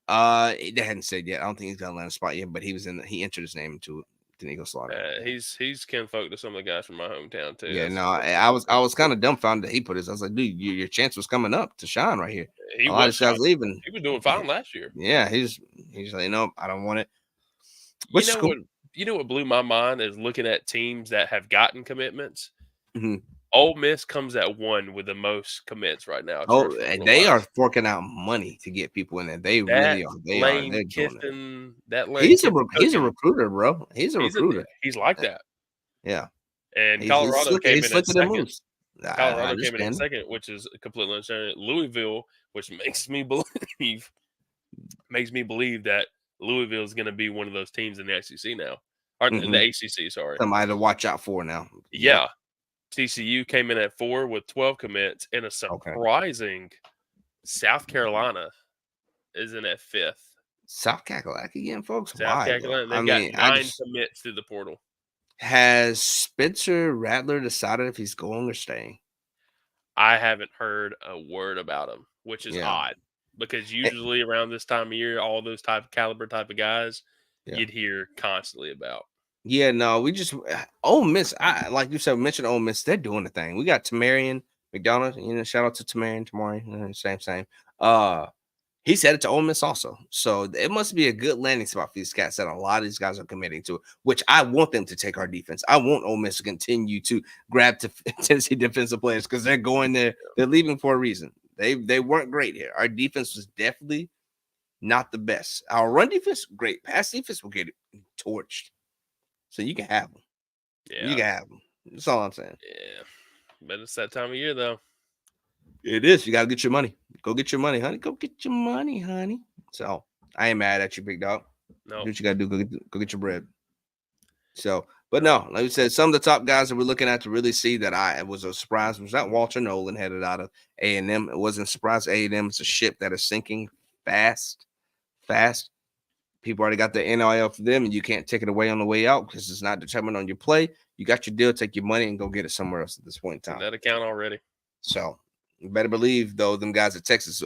going? They hadn't said yet. I don't think he's got a landing spot yet, but he entered his name into Danico Slaughter. He's kinfolk to some of the guys from my hometown too. Yeah, no, That's I was kind of dumbfounded that he put this. I was like, dude, your chance was coming up to shine right here. he A lot of was these guys shining. leaving. He was doing fine last year. Yeah, he's like, no, I don't want it. You Which is know cool. what? You know what blew my mind is looking at teams that have gotten commitments. Mhm. Ole Miss comes at 1 with the most commits right now, Oh, transfer and portal they are wise. forking out money to get people in there. They That really are. They are. Lane They're doing it. Kiffin, that Lane Kiffin He's a cooking. recruiter, bro. He's a He's a recruiter. he's like that. Yeah, And Colorado came he's in at slicker than 2nd. moves. I Colorado came in at understand. 2nd, which is completely understandable. Louisville, which makes me believe that Louisville is going to be one of those teams in the SEC now, or the Mm-hmm. ACC. Sorry. Somebody to watch out for now. Yep. Yeah, TCU came in at 4 with 12 commits, and a Okay. surprising South Carolina is in at 5th. South Carolina again, folks. South Why though? Carolina, I they've got mean, I 9 just commits through the portal. has Spencer Rattler decided if he's going or staying? I haven't heard a word about him, which is Yeah. odd because Eh, usually around this time of year, all those type of guys yeah. you'd hear constantly about. Yeah, no, we just Ole Miss. I like you said, mentioned Ole Miss. They're doing the thing. We got Tamarian McDonald. Shout out to Tamarian. Same. He's headed to Ole Miss also. So it must be a good landing spot for these cats that a lot of these guys are committing to, which I want them to take our defense. I want Ole Miss to continue to grab Tennessee defensive players because they're going there. They're leaving for a reason. They weren't great here. Our defense was definitely not the best. Our run defense, great. Pass defense will get torched. So you can have them. You Yeah, can have them. That's all I'm saying. yeah. But it's that time of year, though. It is. You got to get your money. Go get your money, honey. Go get your money, honey. So I ain't mad at you, big dog. Do No, what you got to do. Go get your bread. So, but no. no, like we said, some of the top guys that we're looking at to really see that it was a surprise was that Walter Nolan headed out of A&M. It wasn't a surprise. A&M is a ship that is sinking fast. People already got the NIL for them, and you can't take it away on the way out because it's not determined on your play. You got your deal, take your money, and go get it somewhere else at this point in It's in time. that account already. So you better believe, though, them guys at Texas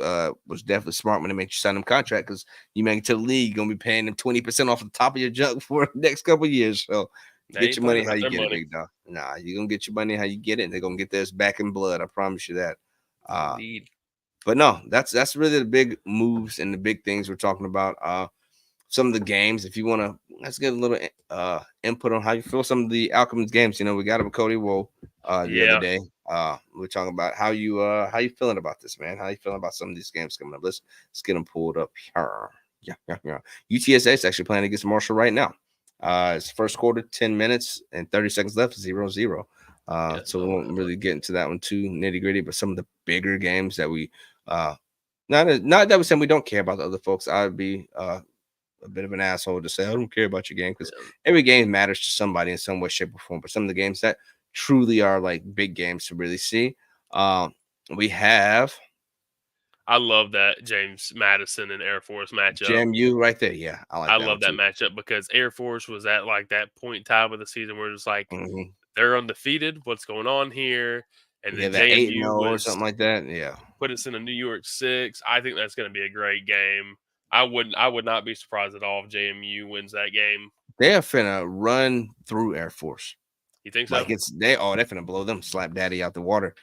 was definitely smart when they made you sign them contract because you make it to the league, you're gonna be paying them 20% off the top of your junk for the next couple of years. So They get ain't your playing money how about you their get it, money. big dog. Nah, you're gonna get your money how you get it, and they're gonna get theirs back in blood. I promise you that. Indeed. But no, that's really the big moves and the big things we're talking about. Some of the games, if you want to, let's get a little input on how you feel some of the outcomes games. We got it with Cody Woe the other Yeah. day. We're talking about how you feeling about this, man. How you feeling about some of these games coming up? Let's get them pulled up here. Yeah. UTSA is actually playing against Marshall right now. It's first quarter, 10 minutes and 30 seconds left, 0-0. So we won't really get into that one too nitty gritty, but some of the bigger games that we not that we're saying we don't care about the other folks. I'd be a bit of an asshole to say I don't care about your game because every game matters to somebody in some way, shape, or form. But some of the games that truly are like big games to really see, we have I love that James Madison and Air Force matchup. JMU right there. Yeah, I like I that love one that matchup because Air Force was at like that point in time of the season where it's like too. they're undefeated. What's going on here? And Yeah, then that JMU 8-0 or was something like that. Yeah, put us in a New York 6. I think that's going to be a great game. I would not be surprised at all if JMU wins that game. they're finna run through Air Force. You think so? Like they're finna blow them slap daddy out the water.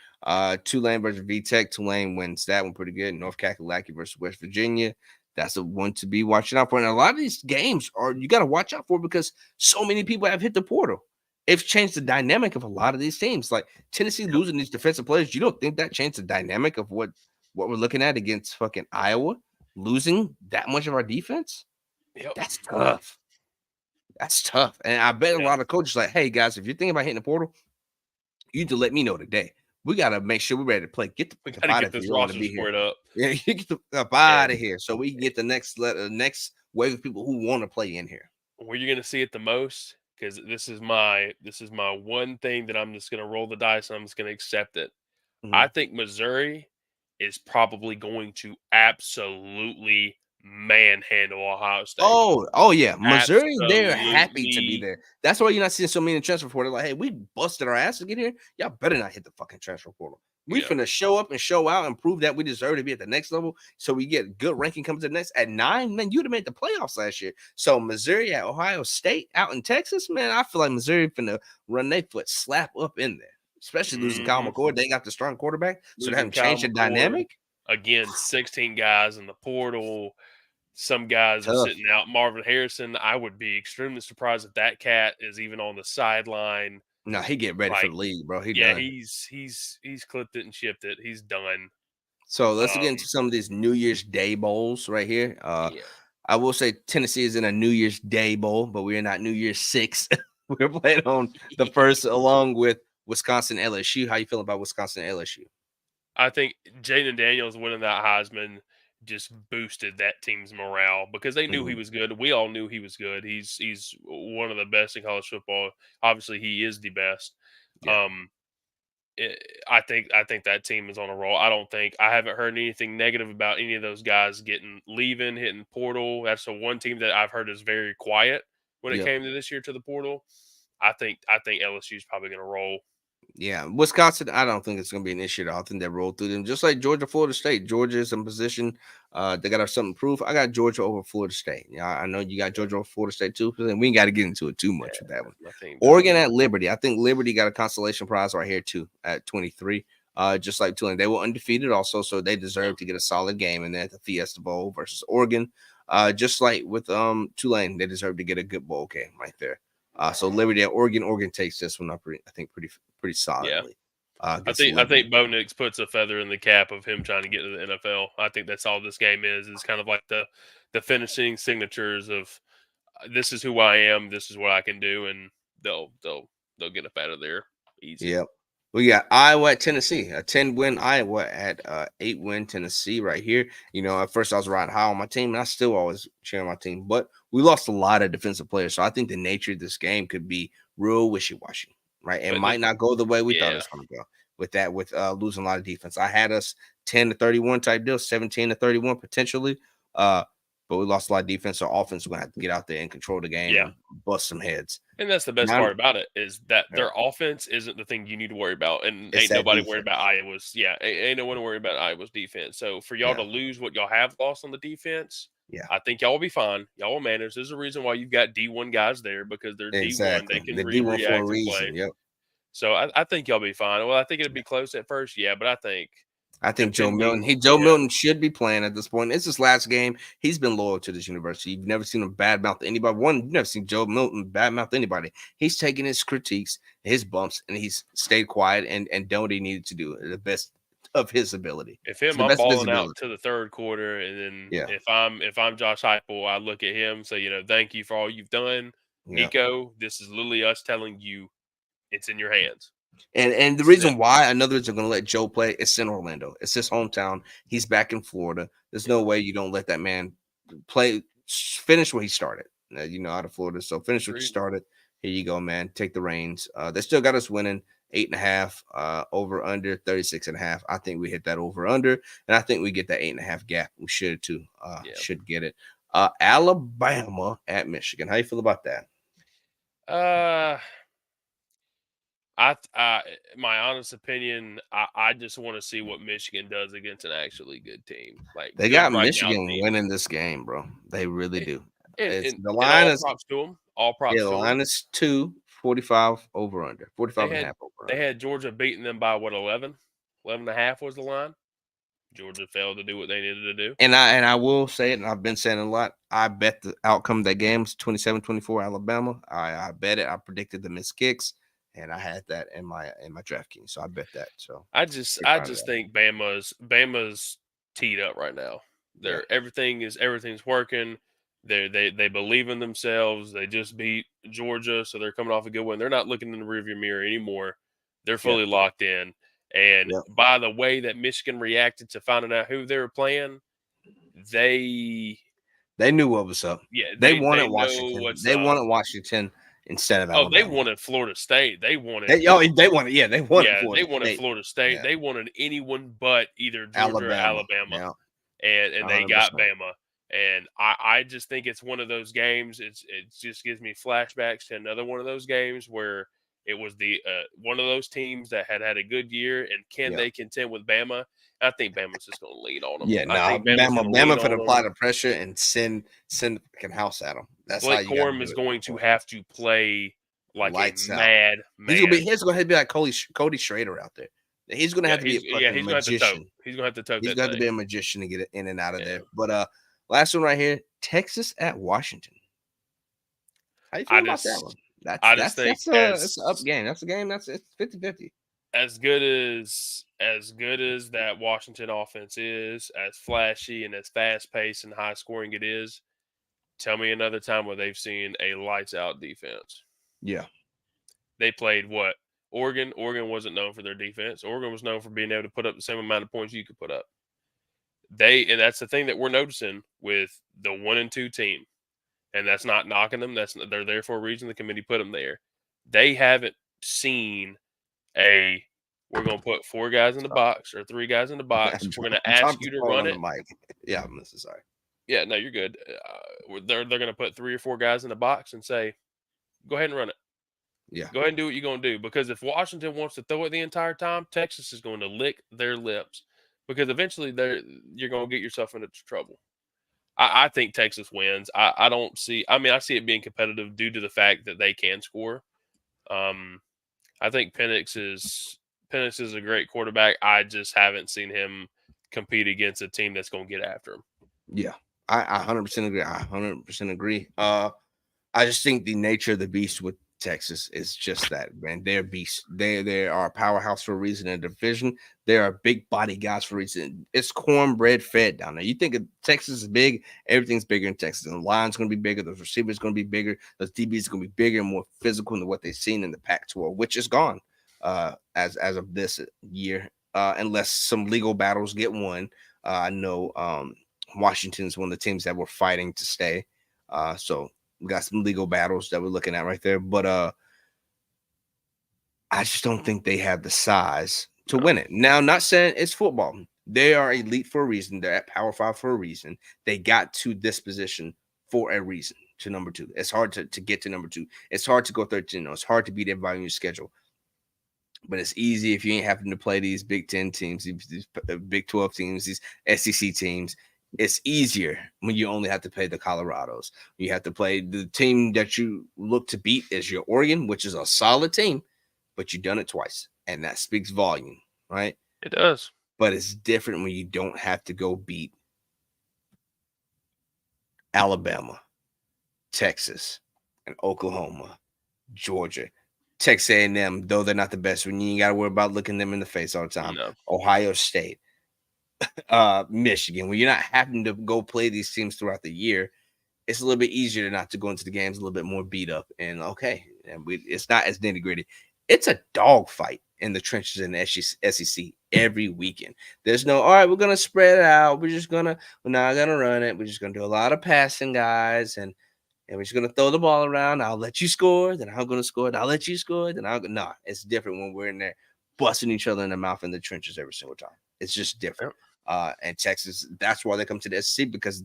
Tulane versus VTech. Tulane wins that one pretty good. North Kakalaki versus West Virginia. That's the one to be watching out for. And a lot of these games are you got to watch out for because so many people have hit the portal. It's changed the dynamic of a lot of these teams. Like Tennessee Yep. losing these defensive players. You don't think that changed the dynamic of what we're looking at against fucking Iowa? Losing that much of our defense? Yep. That's tough. That's tough. And I bet a Yeah. lot of coaches like, hey guys, if you're thinking about hitting the portal, you need to let me know today. We got to make sure we're ready to play. Get the We fuck got to out get of here. this You don't want to roster be here. squared up. Yeah, get the fuck And out of here so we can get the next wave of people who want to play in here. where you're going to see it the most, because this is my one thing that I'm just going to roll the dice and I'm just going to accept it. I Mhm. think Missouri is probably going to absolutely manhandle Ohio State. Oh yeah, Missouri. They're happy to be Absolutely. there. That's why you're not seeing so many in the transfer portal. Like, hey, we busted our ass to get here. Y'all better not hit the fucking transfer portal. We Yeah. finna show up and show out and prove that we deserve to be at the next level. So we get good ranking comes to the next at 9. Man, you'd have made the playoffs last year. So Missouri at Ohio State out in Texas, man. I feel like Missouri finna run their foot slap up in there, especially losing Kyle Hmm. McCord. They got the strong quarterback, so they Losing haven't Kyle changed the McCord. dynamic. Again, 16 guys in the portal. Some guys are Tough. sitting out. Marvin Harrison, I would be extremely surprised if that cat is even on the sideline. No, he get ready for Like, the league, bro. He yeah, done. he's clipped it and shipped it. He's done. So let's get Um, into some of these New Year's Day bowls right here. yeah. I will say Tennessee is in a New Year's Day bowl, but we are not New Year's Six. We're playing on the first along with Wisconsin LSU. How you feel about Wisconsin LSU? I think Jaden Daniels winning that Heisman just boosted that team's morale because they knew he Mhm. was good. We all knew he was good. He's one of the best in college football. Obviously, he is the best. Yeah, Um, I think that team is on a roll. I haven't heard anything negative about any of those guys leaving, hitting the portal. That's the one team that I've heard is very quiet when it yep. came to this year to the portal. I think LSU is probably going to roll. Yeah, Wisconsin, I don't think it's going to be an issue at all. I think they roll through them just like Georgia, Florida State. Georgia is in position. They got something to prove. I got Georgia over Florida State. Yeah, I know you got Yeah, Georgia over Florida State too. But we ain't got to get into it too much with that one. yeah, I think Oregon they'll. at Liberty. I think Liberty got a consolation prize right here too at 23. Just like Tulane, they were undefeated also, so they Yeah, deserve to get a solid game in there at the Fiesta Bowl versus Oregon. Just like with Tulane, they deserve to get a good bowl game right there. So Liberty at Oregon. Oregon takes this one up, I think, pretty yeah. solidly I against think I Liberty. think Bo Nix puts a feather in the cap of him trying to get to the NFL. I think that's all this game is kind of like the finishing signatures of this is who I am, this is what I can do, and they'll get up out of there easy. Yep. We got Iowa at Tennessee, a 10-win Iowa at 8-win Tennessee right here. You know, at first I was riding high on my team, and I still always cheer my team, but we lost a lot of defensive players. So I think the nature of this game could be real wishy-washy, right? It But might not go the way we thought it yeah, was going to go with losing a lot of defense. I had us 10-31 type deal, 17-31 potentially. But we lost a lot of defense, so offense is going to have to get out there and control the game yeah. and bust some heads. And that's the best Now, part about it is that yeah, their offense isn't the thing you need to worry about, and it's ain't that nobody worried defense. about Iowa's. Yeah, ain't no one worried about Iowa's defense. So for y'all to Yeah, lose what y'all have lost on the defense, yeah. I think y'all will be fine. Y'all will manage. There's a reason why you've got D1 guys there because they're D1. They Exactly. can The read, D1 for a react, and play. reason. Yep. So I think y'all be fine. Well, I think it'd be close at first, yeah, but I think I think Joe Milton. defending, Joe yeah, Milton should be playing at this point. It's his last game. He's been loyal to this university. You've never seen him badmouth anybody. You've never seen Joe Milton badmouth anybody. He's taken his critiques, his bumps, and he's stayed quiet and done what he needed to do the best of his ability. To the I'm best of his balling out ability. to the third quarter, and then Yeah. if I'm Josh Heupel, I look at him, say, thank you for all you've done, Yeah. Nico. This is literally us telling you it's in your hands. And the This is it. reason why another is going to let Joe play is in Orlando. It's his hometown. He's back in Florida. There's no Yeah, way you don't let that man play, finish what he started. Out of Florida. So finish what you agreed. started. Here you go, man. Take the reins. They still got us winning 8.5, over under 36.5. I think we hit that over under, and I think we get that 8.5 gap. We should too. Yeah. Should get it. Alabama at Michigan. How you feel about that? Uh, my honest opinion, I just want to see what Michigan does against an actually good team, like They good got right now Michigan team. winning this game, bro. They really And do. and, It's and, the and line all is props to them. All yeah, props the to them. line is 245 over under, 45 They and a had half over they under. had Georgia beating them by what 11. 11.5 was the line. Georgia failed to do what they needed to do. And I will say it, and I've been saying it a lot. I bet the outcome of that game was 27-24 Alabama. I bet it. I predicted the missed kicks, and I had that in my DraftKings. So I bet that. So I just pretty I proud of just that. think Bama's teed up right now. Yeah. Everything's working. They believe in themselves. They just beat Georgia, so they're coming off a good one. They're not looking in the rearview mirror anymore. They're Yep. fully locked in. And Yep. by the way that Michigan reacted to finding out who they were playing, they They knew what was up. yeah, They they wanted know Washington. what's They up. wanted Washington instead of Oh, they Alabama. wanted Florida State. They wanted. Yeah, they wanted Yeah, they Florida wanted State. Florida State. Yeah, They wanted anyone but either Georgia or Alabama. Alabama, Yeah, and they got 100%. Bama. And I just think it's one of those games. It just gives me flashbacks to another one of those games where it was the one of those teams that had a good year, and can Yeah. they contend with Bama? I think Bama's just going to lean on them. Yeah, I no, think Bama's going to Bama lean could on apply them. the pressure and send the fucking house at them. That's how Blake you got to Corum do is it. going to have to play like a Lights out. mad man. He's gonna be like Cody Schrader out there. He's gonna Yeah, have to be a fucking he's going to have to tote. magician. He's going to have to tote He's that gonna have to thing. be a magician to get it in and out of Yeah. there. But last one right here, Texas at Washington. How you feel I about that just one? I just think It's an up game. That's a game that's it's 50-50. as good as that Washington offense is, as flashy and as fast paced and high scoring it is, tell me another time where they've seen a lights out defense. Yeah. They played what? Oregon. Oregon wasn't known for their defense. Oregon was known for being able to put up the same amount of points you could put up. And that's the thing that we're noticing with the 1 and 2 team. And that's not knocking them. They're there for a reason. The committee put them there. They haven't seen we're going to put 4 guys in the box or 3 guys in the box. We're going to ask Drop the you to phone run on the it. mic. Yeah, I'm so sorry. Yeah, no, you're good. They're going to put 3 or 4 guys in the box and say, go ahead and run it. Yeah. Go ahead and do what you're going to do. Because if Washington wants to throw it the entire time, Texas is going to lick their lips. Because eventually you're going to get yourself into trouble. I think Texas wins. I don't see. I mean, I see it being competitive due to the fact that they can score. I think Penix is a great quarterback. I just haven't seen him compete against a team that's going to get after him. Yeah. I 100% agree. I 100% agree. I just think the nature of the beast with Texas is just that, man. They're beasts. They are a powerhouse for a reason in the division. They are big body guys for a reason. It's cornbread fed down there. You think of Texas is big, everything's bigger in Texas. And the line's going to be bigger. The receivers going to be bigger. The DBs going to be bigger and more physical than what they've seen in the Pac-12, which is gone as of this year, unless some legal battles get won. I know Washington's one of the teams that were fighting to stay. So we got some legal battles that we're looking at right there. But I just don't think they have the size to win it. Now, not saying it's football. They are elite for a reason. They're at Power 5 for a reason. They got to this position for a reason to number 2. It's hard to get to number 2. It's hard to go 13. It's hard to beat everybody on your schedule. But it's easy if you ain't having to play these Big 10 teams, these Big 12 teams, these SEC teams. It's easier when you only have to play the Colorados. You have to play the team that you look to beat is your Oregon, which is a solid team, but you've done it twice, and that speaks volume, right? It does. But it's different when you don't have to go beat Alabama, Texas, and Oklahoma, Georgia. Texas A&M, though they're not the best, when you ain't got to worry about looking them in the face all the time. No. Ohio State, Michigan, when you're not having to go play these teams throughout the year, it's a little bit easier not to go into the games a little bit more beat up. And okay, and it's not as nitty gritty. It's a dogfight in the trenches in the SEC every weekend. There's no, all right, we're gonna spread it out. We're not gonna run it. We're just gonna do a lot of passing, guys, and we're just gonna throw the ball around. I'll let you score, then I'm gonna score. Then I'll let you score, then I'll go. Nah, it's different when we're in there busting each other in the mouth in the trenches every single time. It's just different. And Texas, that's why they come to the SEC because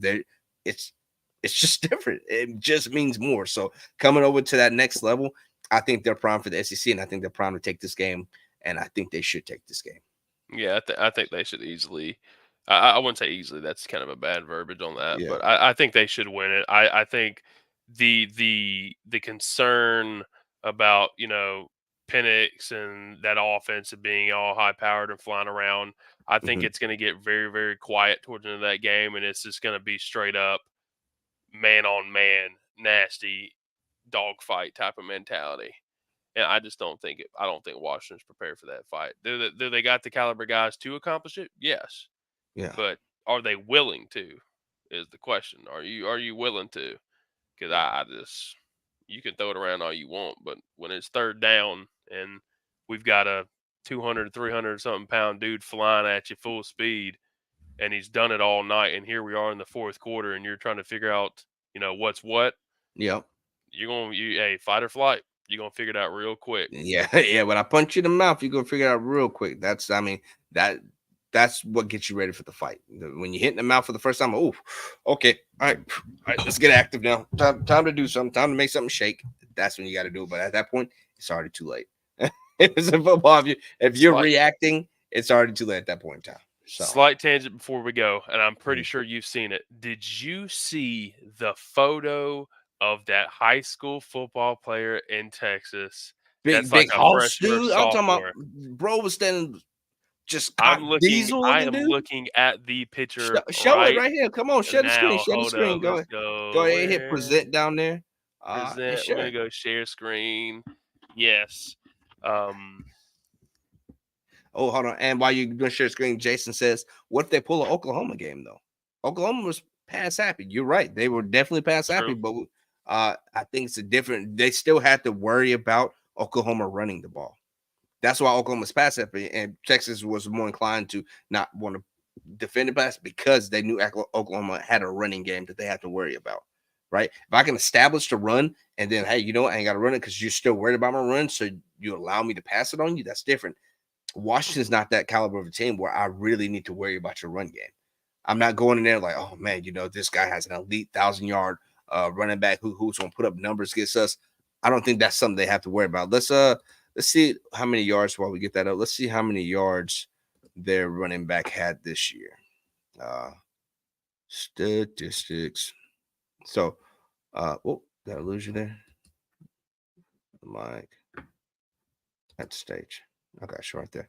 it's just different. It just means more. So coming over to that next level, I think they're primed for the SEC, and I think they're primed to take this game, and I think they should take this game. Yeah, I think they should easily. I wouldn't say easily. That's kind of a bad verbiage on that, Yeah. but I think they should win it. I think the concern about Penix and that offense of being all high powered and flying around. I think Mhm. it's going to get very, very quiet towards the end of that game, and it's just going to be straight up man on man, nasty dogfight type of mentality. And I just don't think it. I don't think Washington's prepared for that fight. Do they got the caliber guys to accomplish it? Yes, Yeah. but are they willing to? Is the question. Are you willing to? Because I just you can throw it around all you want, but when it's third down and we've got a 200, 300 something pound dude flying at you full speed, and he's done it all night, and here we are in the fourth quarter, and you're trying to figure out, what's what. Yep. Hey, fight or flight. You're gonna figure it out real quick. Yeah, yeah. When I punch you in the mouth, you're gonna figure it out real quick. I mean, that that's what gets you ready for the fight. When you hit in the mouth for the first time, oh, okay, all right, let's get active now. Time to do something. Time to make something shake. That's when you got to do it. But at that point, it's already too late. It's a football. If you're reacting, it's already too late at that point in time. So. Slight tangent before we go, and I'm pretty Mhm. sure you've seen it. Did you see the photo of that high school football player in Texas that's like Big a hoss freshman or dude. I'm talking about sophomore? bro was standing just cock diesel I looking am dude. looking at the picture Show it right right here. Come on, share the screen. now. Share the Hold screen. up. Go Let's ahead. Go go. ahead. Hit Where? present down there. And Present. We're share gonna it. go share screen. Yes. Um, Oh, hold on. And while you're doing share screen, Jason says, "What if they pull an Oklahoma game though? Oklahoma was pass happy. You're right. They were definitely pass happy, true. but I think it's a different. They still had to worry about Oklahoma running the ball. That's why Oklahoma's pass happy, and Texas was more inclined to not want to defend the pass because they knew Oklahoma had a running game that they had to worry about. Right? If I can establish the run, and then hey, you know what? I ain't got to run it because you're still worried about my run, so you allow me to pass it on you. That's different. Washington's not that caliber of a team where I really need to worry about your run game. I'm not going in there like, oh man, this guy has an elite 1,000-yard running back who's going to put up numbers against us. I don't think that's something they have to worry about. Let's see how many yards while we get that up. Let's see how many yards their running back had this year. Statistics. So, did I lose you there? Mike at the stage. Okay, sure, right there.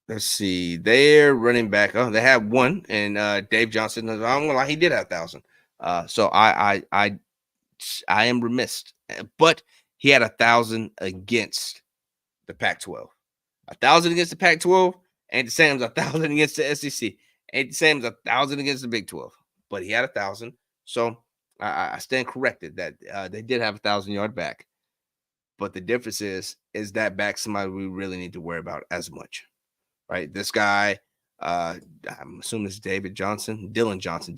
Let's see. They're running back. Oh, they have one, and Dave Johnson. I'm gonna lie, he did have 1,000. So I am remiss, but he had 1,000 against the Pac-12. 1,000 against the Pac-12, ain't the same as 1,000 against the SEC. Ain't the same as 1,000 against the Big 12. But he had 1,000, so I stand corrected that they did have 1,000-yard back. But the difference is that back somebody we really need to worry about as much. Right, this guy, I'm assuming it's Dylan Johnson. Dylan Johnson,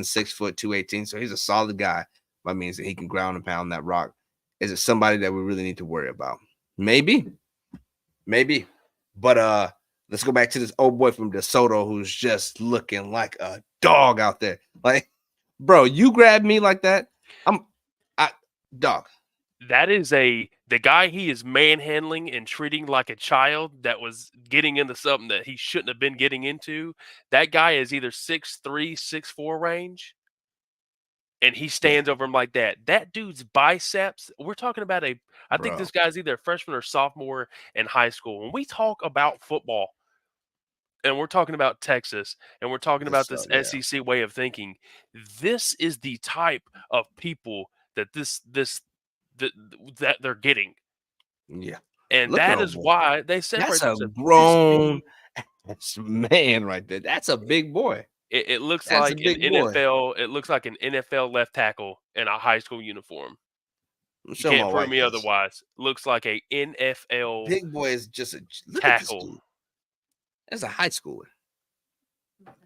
6', 218. So he's a solid guy. That means that he can ground and pound that rock. Is it somebody that we really need to worry about? Maybe. But let's go back to this old boy from DeSoto who's just looking like a dog out there. Like, bro, you grab me like that, dog. That is the guy he is manhandling and treating like a child that was getting into something that he shouldn't have been getting into. That guy is either 6'3", 6'4" range, and he stands over him like that. That dude's biceps, we're talking about I think this guy's either a freshman or sophomore in high school. When we talk about football, and we're talking about Texas, and we're talking about this SEC way of thinking, this is the type of people that that they're getting. Yeah. And that is why they separate themselves. themselves. That's a grown man right there. That's a big boy. It looks That's like a an big boy. NFL. It looks like an NFL left tackle in a high school uniform. You Show my can't prove wife me this. otherwise. Looks like a NFL Big boy is just a look tackle. at this dude. That's a high schooler.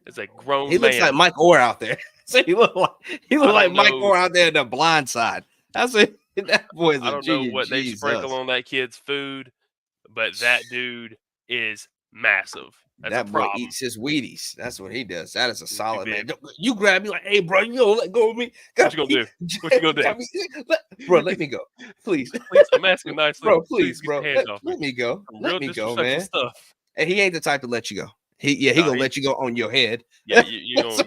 It's a grown He looks man. like Mike Orr out there. So he look like Mike Orr out there in the blind side. That's it. That boy's a I don't know what they sprinkle on that kid's food, but that dude is massive. That's that a boy problem. eats his Wheaties. That's what he does. That is a solid man. You grab me like, hey, bro, you don't let go of me. What you gonna do? What you gonna do? Bro, let me go. Please. Please, I'm asking nicely. Bro, please, bro. Let me go. Let me go, man. Stuff. And he ain't the type to let you go. He gonna let you go on your head. Yeah, you gonna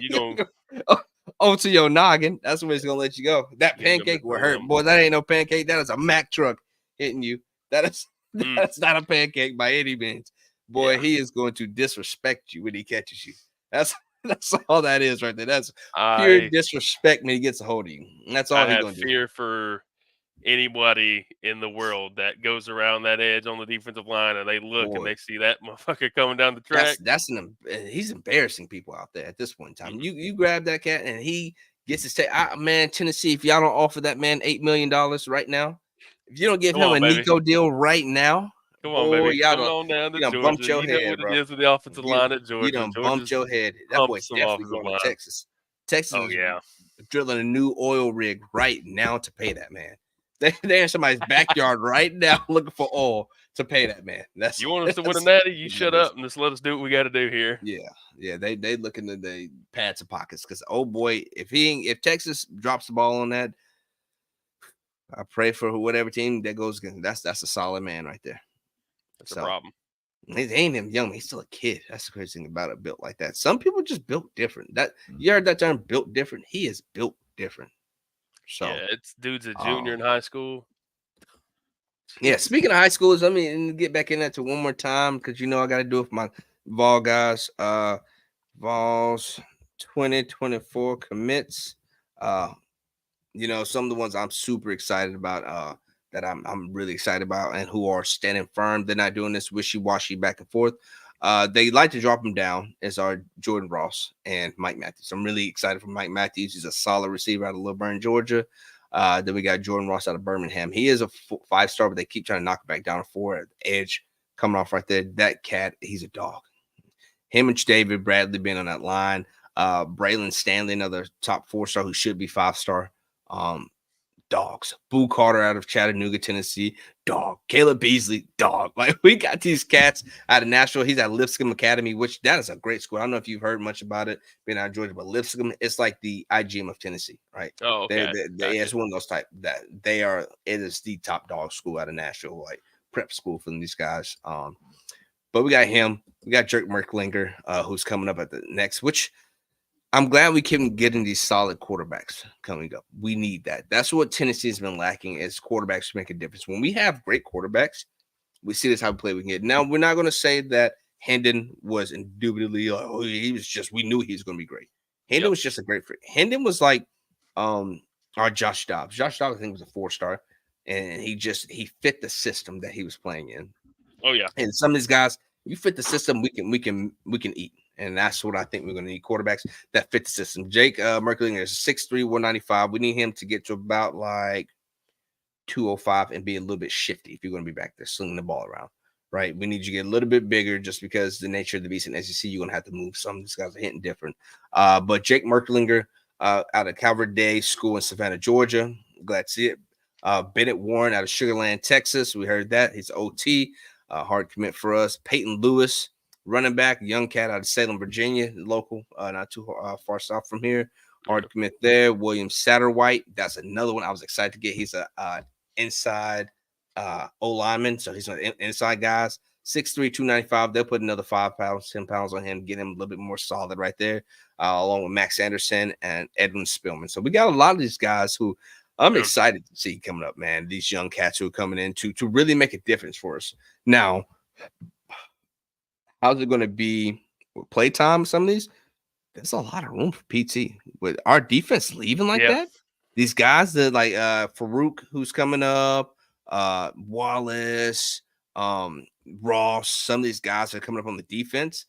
to your noggin. That's where he's gonna let you go. That pancake will hurt, boy. That ain't no pancake. That is a Mack truck. hitting you. That is Mm. that's not a pancake by any means. Boy, Yeah. he is going to disrespect you when he catches you. That's that's all that is right there. That's pure I disrespect when he gets a hold of you. That's all I he have gonna do. fear for anybody in the world that goes around that edge on the defensive line and they look and Boy, they see that motherfucker coming down the that's track. he's embarrassing people out there at this point in time. Mhm. You grab that cat and he gets his take. Man, Tennessee, if y'all don't offer that man $8 million right now, if you don't give Come him on, a baby. Nico deal right now, Come on, boy, baby. y'all Come don't on down to you done bumped Georgia. your You know head, what it bro. is with the offensive You line at you Georgia. done bumped Georgia's your head. That boy pumped some definitely offensive going to line. Texas. Texas Oh is yeah. drilling a new oil rig right now to pay that man. They're in somebody's backyard right now looking for oil to pay that man. You want us to win a That's natty? You what shut it is. up and just let us do what we got to do here. Yeah, yeah. They look into the pads and pockets because oh boy, if Texas drops the ball on that, I pray for whatever team that goes against. That's a solid man right there. That's a So problem. he ain't him young. He's still a kid. That's the crazy thing about it. Built like that. Some people just built different. That you heard that term, built different. He is built different. So, Yeah, it's dude's a junior um, in high school. yeah. Jesus. Speaking of high schools, let me get back in that to one more time because you know I got to do it for my Vol guys. Vols 2024 commits. Uh, you know, some of the ones I'm super excited about, that I'm really excited about, and who are standing firm. They're not doing this wishy-washy back and forth. They like to drop them down as our Jordan Ross and Mike Matthews. I'm really excited for Mike Matthews. He's a solid receiver out of Lilburn, Georgia. Then we got Jordan Ross out of Birmingham. He is a 5-star, but they keep trying to knock it back down to 4 at the edge, coming off right there. That cat, he's a dog. Him and David Bradley being on that line. Braylon Stanley, another top 4-star who should be 5-star. Um, Dogs. Boo Carter out of Chattanooga, Tennessee. Dog. Caleb Beasley. Dog. Like we got these cats out of Nashville. He's at Lipscomb Academy, which that is a great school. I don't know if you've heard much about it being out of Georgia, but Lipscomb, it's like the IGM of Tennessee, right? Oh, okay. It's Gotcha. one of those type that they are. It is the top dog school out of Nashville, like prep school for these guys. But we got him. We got Jerk Merklinger, who's coming up at the next, which I'm glad we can get in these solid quarterbacks coming up. We need that. That's what Tennessee has been lacking is quarterbacks to make a difference. When we have great quarterbacks, we see this how we play we can get. Now, we're not going to say that Hendon was indubitably, oh, he was just, we knew he was going to be great. Hendon Yep. was just a great fit. Hendon was like our Josh Dobbs. Josh Dobbs, I think, was a 4-star, and he fit the system that he was playing in. Oh yeah. And some of these guys, you fit the system, we can eat. And that's what I think we're going to need, quarterbacks that fit the system. Jake Merklinger is 6'3", 195. We need him to get to about like 205 and be a little bit shifty if you're going to be back there slinging the ball around, right? We need you to get a little bit bigger just because the nature of the beast in SEC, you're going to have to move. Some of these guys are hitting different. But Jake Merklinger out of Calvert Day School in Savannah, Georgia. Glad to see it. Bennett Warren out of Sugar Land, Texas. We heard that. He's OT. Hard commit for us. Peyton Lewis, running back, young cat out of Salem, Virginia, local, not too far south from here. Hard Yeah. commit there. William Satterwhite, that's another one I was excited to get. He's a inside O lineman, so he's an inside guys. 6'3", 295. They'll put another 5 pounds, 10 pounds on him, get him a little bit more solid right there, along with Max Anderson and Edwin Spillman. So we got a lot of these guys who I'm Yeah. excited to see coming up, man. These young cats who are coming in to really make a difference for us. Now, how's it going to be with playtime? Some of these, there's a lot of room for PT with our defense leaving like Yeah. that. These guys that like Farouk, who's coming up, Wallace, Ross. Some of these guys are coming up on the defense.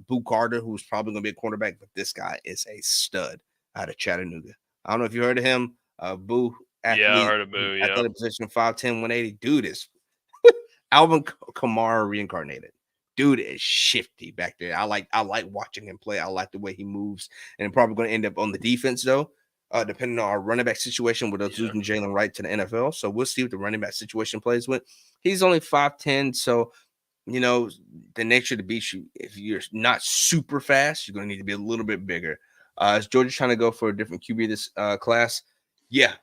Boo Carter, who's probably going to be a cornerback, but this guy is a stud out of Chattanooga. I don't know if you heard of him. Boo, Yeah. I athlete, heard of Boo. Yeah. athletic position 5'10", 180. Dude is Alvin Kamara reincarnated. Dude is shifty back there. I like watching him play. I like the way he moves, and probably going to end up on the defense though, depending on our running back situation with us Yeah. losing Jalen Wright to the NFL. So we'll see what the running back situation plays with. He's only 5'10", so you know the nature of the beast. If you're not super fast, you're going to need to be a little bit bigger. Is Georgia trying to go for a different QB this class? Yeah,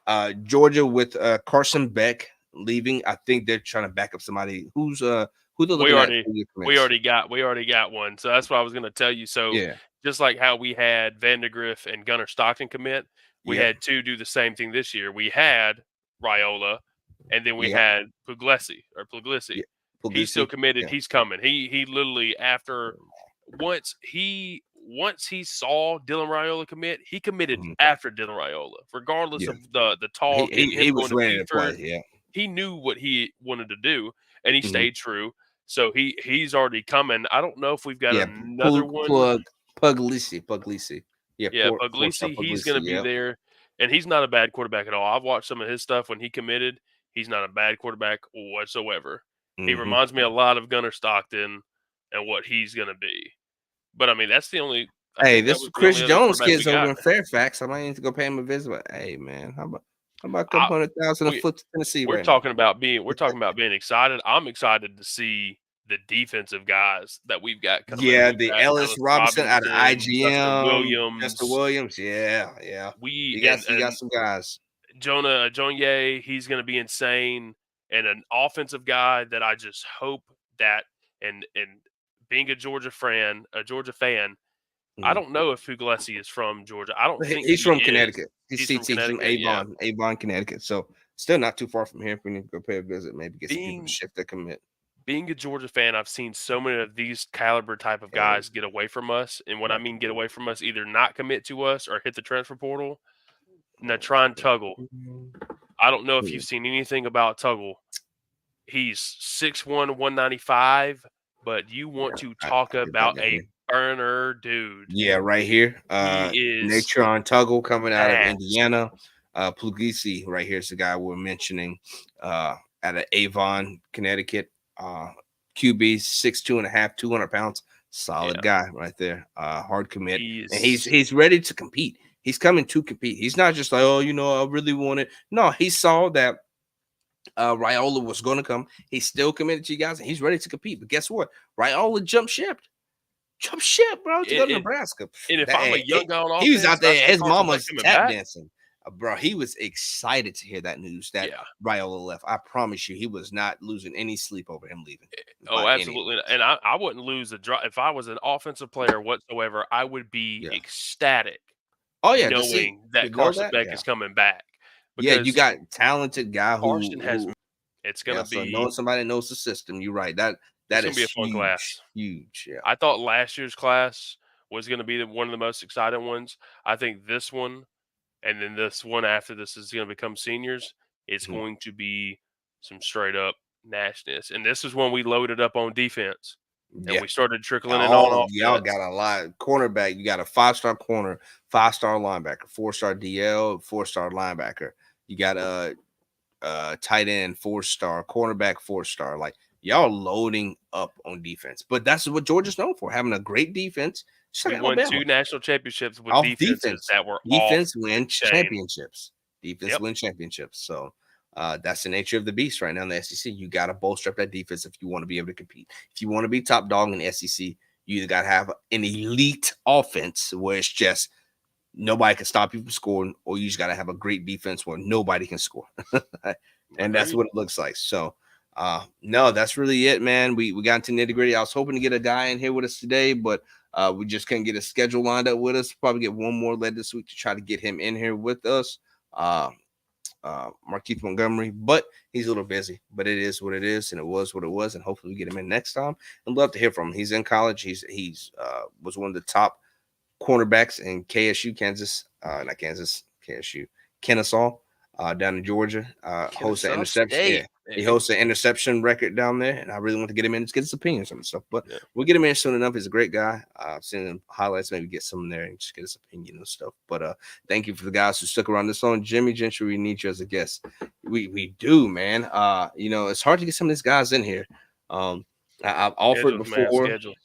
Georgia with Carson Beck leaving. I think they're trying to back up somebody who they're We looking at already for your we commits. already got we already got one. So that's what I was going to tell you. So Yeah. just like how we had Vandegrift and Gunnar Stockton commit, we Yep. had two do the same thing this year. We had Riola, and then we Yep. had Puglisi. Yeah. He's still Puglisi. committed. Yeah. He's coming. He literally after once he saw Dylan Raiola commit, he committed Mhm. after Dylan Raiola, regardless Yeah. of the talk and He him going was to ready to play. Beeford. Yeah. He knew what he wanted to do, and he Mhm. stayed true. So he's already coming. I don't know if we've got Yeah. another one. Puglisi. Yeah. Yeah, Four-star Puglisi, he's Puglisi. going to be Yep. there, and he's not a bad quarterback at all. I've watched some of his stuff when he committed. He's not a bad quarterback whatsoever. He Mhm. reminds me a lot of Gunnar Stockton and what he's going to be. But I mean, that's the only. I Hey, think that this was the Chris only other Jones quarterback we kid's over got. in Fairfax. I might need to go pay him a visit. But hey, man, how about a I, couple 100,000 a we foot to Tennessee we're right now? talking about being excited. I'm excited to see the defensive guys that we've got coming. Yeah, We've the got Ellis Ellis Robinson out of Robinson, Justin IGM, Justin Williams. Williams. Yeah, yeah. We You got and some guys. Jonah Jonye, he's going to be insane, and an offensive guy that I just hope that and being a Georgia fan, I Mhm. don't know if Puglisi is from Georgia. I don't think He's he from is. Connecticut. He's He's from CT. He's from Connecticut. Yeah, Avon, Connecticut. So still not too far from here. If we need to go pay a visit, maybe get some people to being shift their commit. being a Georgia fan, I've seen so many of these caliber type of Yeah, guys get away from us. And when I back mean get again. away from us, either not commit to us or hit the transfer portal. Now try and Tuggle. I don't know if Yeah, you've seen anything about Tuggle. He's 6'1", 195, but you want to talk I get that about down a here. burner, dude. Yeah, right here. He is Natron Tuggle coming out of fast. Indiana. Puglisi right here is the guy we're mentioning. Out of Avon, Connecticut. QB 6'2.5", 200 pounds. Solid Yeah, guy right there. Hard commit, and he's he's ready to compete. He's coming to compete. He's not just like, oh, I really want it. No, he saw that Raiola was going to come. He's still committed to you guys, and he's ready to compete. But guess what? Raiola jumped ship. Jump ship, bro, to go and, to and, Nebraska. and if That I'm a young guy on he was offense out and I there. see His Carson Beck mama's coming tap back, dancing, bro. He was excited to hear that news that yeah. Raiola left. I promise you, he was not losing any sleep over him leaving Oh, by any absolutely. means. And I wouldn't lose a drive if I was an offensive player whatsoever. I would be Yeah. ecstatic Oh yeah. To see knowing to that know Carson that. Beck Yeah. is coming back Yeah. You because got talented guy Carson has. who. It's gonna Yeah. So knowing be somebody that knows the system, you're right. That it's gonna is be a fun huge. class. Huge. Yeah. I thought last year's class was gonna be one of the most exciting ones. I think this one and then this one after this is gonna become seniors. It's Mhm. going to be some straight up nastiness. And this is when we loaded up on defense and Yeah. we started trickling in on Oh, y'all offense. got a lot. Cornerback, you got a 5-star corner, 5-star linebacker, 4-star DL, 4-star linebacker. You got a tight end, 4-star, cornerback, 4-star. Like y'all loading up on defense. But that's what Georgia's known for, having a great defense, just like We won Alabama. 2 national championships with Off defenses defense. that were off Defense wins the chain. championships. Defense Yep. wins championships. So that's the nature of the beast right now in the SEC. You got to bolster up that defense if you want to be able to compete. If you want to be top dog in the SEC, you either got to have an elite offense where it's just nobody can stop you from scoring, or you just got to have a great defense where nobody can score. And that's Agreed. what it looks like. So, no, that's really it, man. We got into nitty gritty. I was hoping to get a guy in here with us today, but we just couldn't get a schedule lined up with us. Probably get one more led this week to try to get him in here with us. Markeith Montgomery, but he's a little busy. But it is what it is, and it was what it was. And hopefully we get him in next time. I'd love to hear from him. He's in college. He's was one of the top cornerbacks in KSU, Kansas, not Kansas, KSU, Kennesaw, down in Georgia. Hosts an Kennesaw interception. Yeah, State, he baby. hosts an interception record down there, and I really want to get him in, just get his opinions on stuff. But Yeah. we'll get him in soon enough. He's a great guy. I've seen him highlights, maybe get some in there and just get his opinion and stuff. But thank you for the guys who stuck around this long. Jimmy Gentry, we need you as a guest. We do, man. It's hard to get some of these guys in here. I've offered Schedules, man, before. schedules.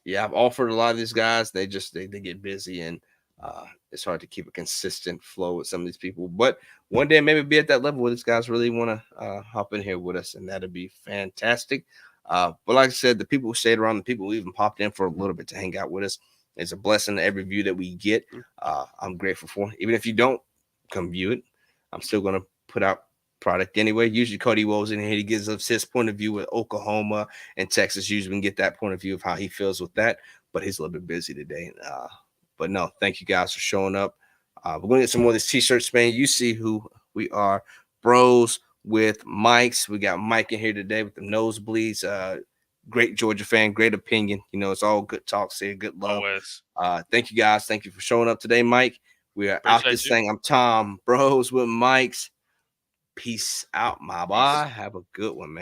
Yeah, I've offered a lot of these guys. They get busy, and it's hard to keep a consistent flow with some of these people. But one day maybe be at that level where these guys really want to hop in here with us, and that'd be fantastic. But like I said, the people who stayed around, the people who even popped in for a little bit to hang out with us, it's a blessing to every view that we get. Mm. I'm grateful for. Even if you don't come view it, I'm still gonna put out product anyway. Usually Cody Woes in here, he gives us his point of view with Oklahoma and Texas. Usually we can get that point of view of how he feels with that, but he's a little bit busy today. But no, thank you guys for showing up. We're gonna get some more of these t-shirts, man. You see who we are, bros with Mike's. We got Mike in here today with the nosebleeds. Great Georgia fan, great opinion. You know, it's all good talks here, good love. Always. Thank you guys. Thank you for showing up today, Mike. We are out Appreciate this you. thing. I'm Tom Bros with Mike's. Peace out, my boy. Peace. Have a good one, man.